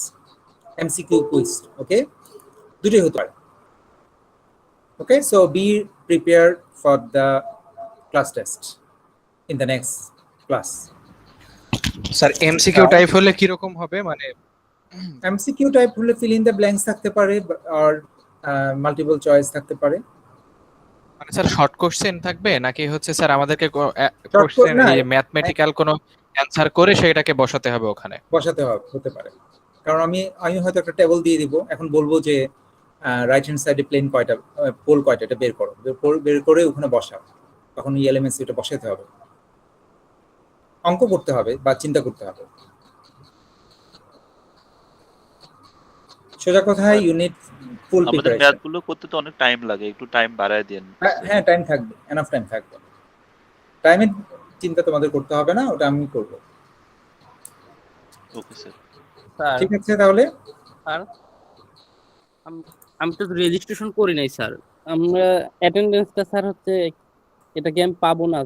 MCQ quiz. Okay, দুটোই হতে পারে। Okay, so be prepared for the class test in the next class. Sir MCQ type হলে কি রকম হবে? মানে MCQ type হলে fill in the blanks থাকতে পারে, or multiple choice থাকতে পারে। মানে স্যার শর্ট কোশ্চেন থাকবে নাকি হচ্ছে স্যার আমাদেরকে Short কোশ্চেন না, এই ম্যাথমেটিক্যাল কোনো অ্যানসার করে সেটাকে বসাতে হবে ওখানে? বসাতে হবে, হতে পারে। কারণ আমি হয়তো একটা টেবল দিয়ে দিব, এখন বলবো যে রাইট হ্যান্ড সাইডে প্লেন কয়টা, পোল কয়টা, এটা বের করো, বের করে ওখানে বসাও, তখন ELMS এটা বসাতে হবে, অঙ্ক করতে হবে বা চিন্তা করতে হবে। সোজা কথায় ইউনিট ফুল আমাদের প্রিপারেশন। ম্যাথগুলো করতে তো অনেক টাইম লাগে, একটু টাইম বাড়ায় দেন। হ্যাঁ, টাইম থাকবে, এনাফ টাইম থাকবে। টাইমের চিন্তা তোমাদের করতে হবে না, ওটা আমি করব। ওকে স্যার। স্যার ঠিক আছে তাহলে। স্যার আমি তো রেজিস্ট্রেশন করি নাই স্যার। আমরা অ্যাটেন্ডেন্সটা স্যার হচ্ছে এটা কি আমি পাবো না?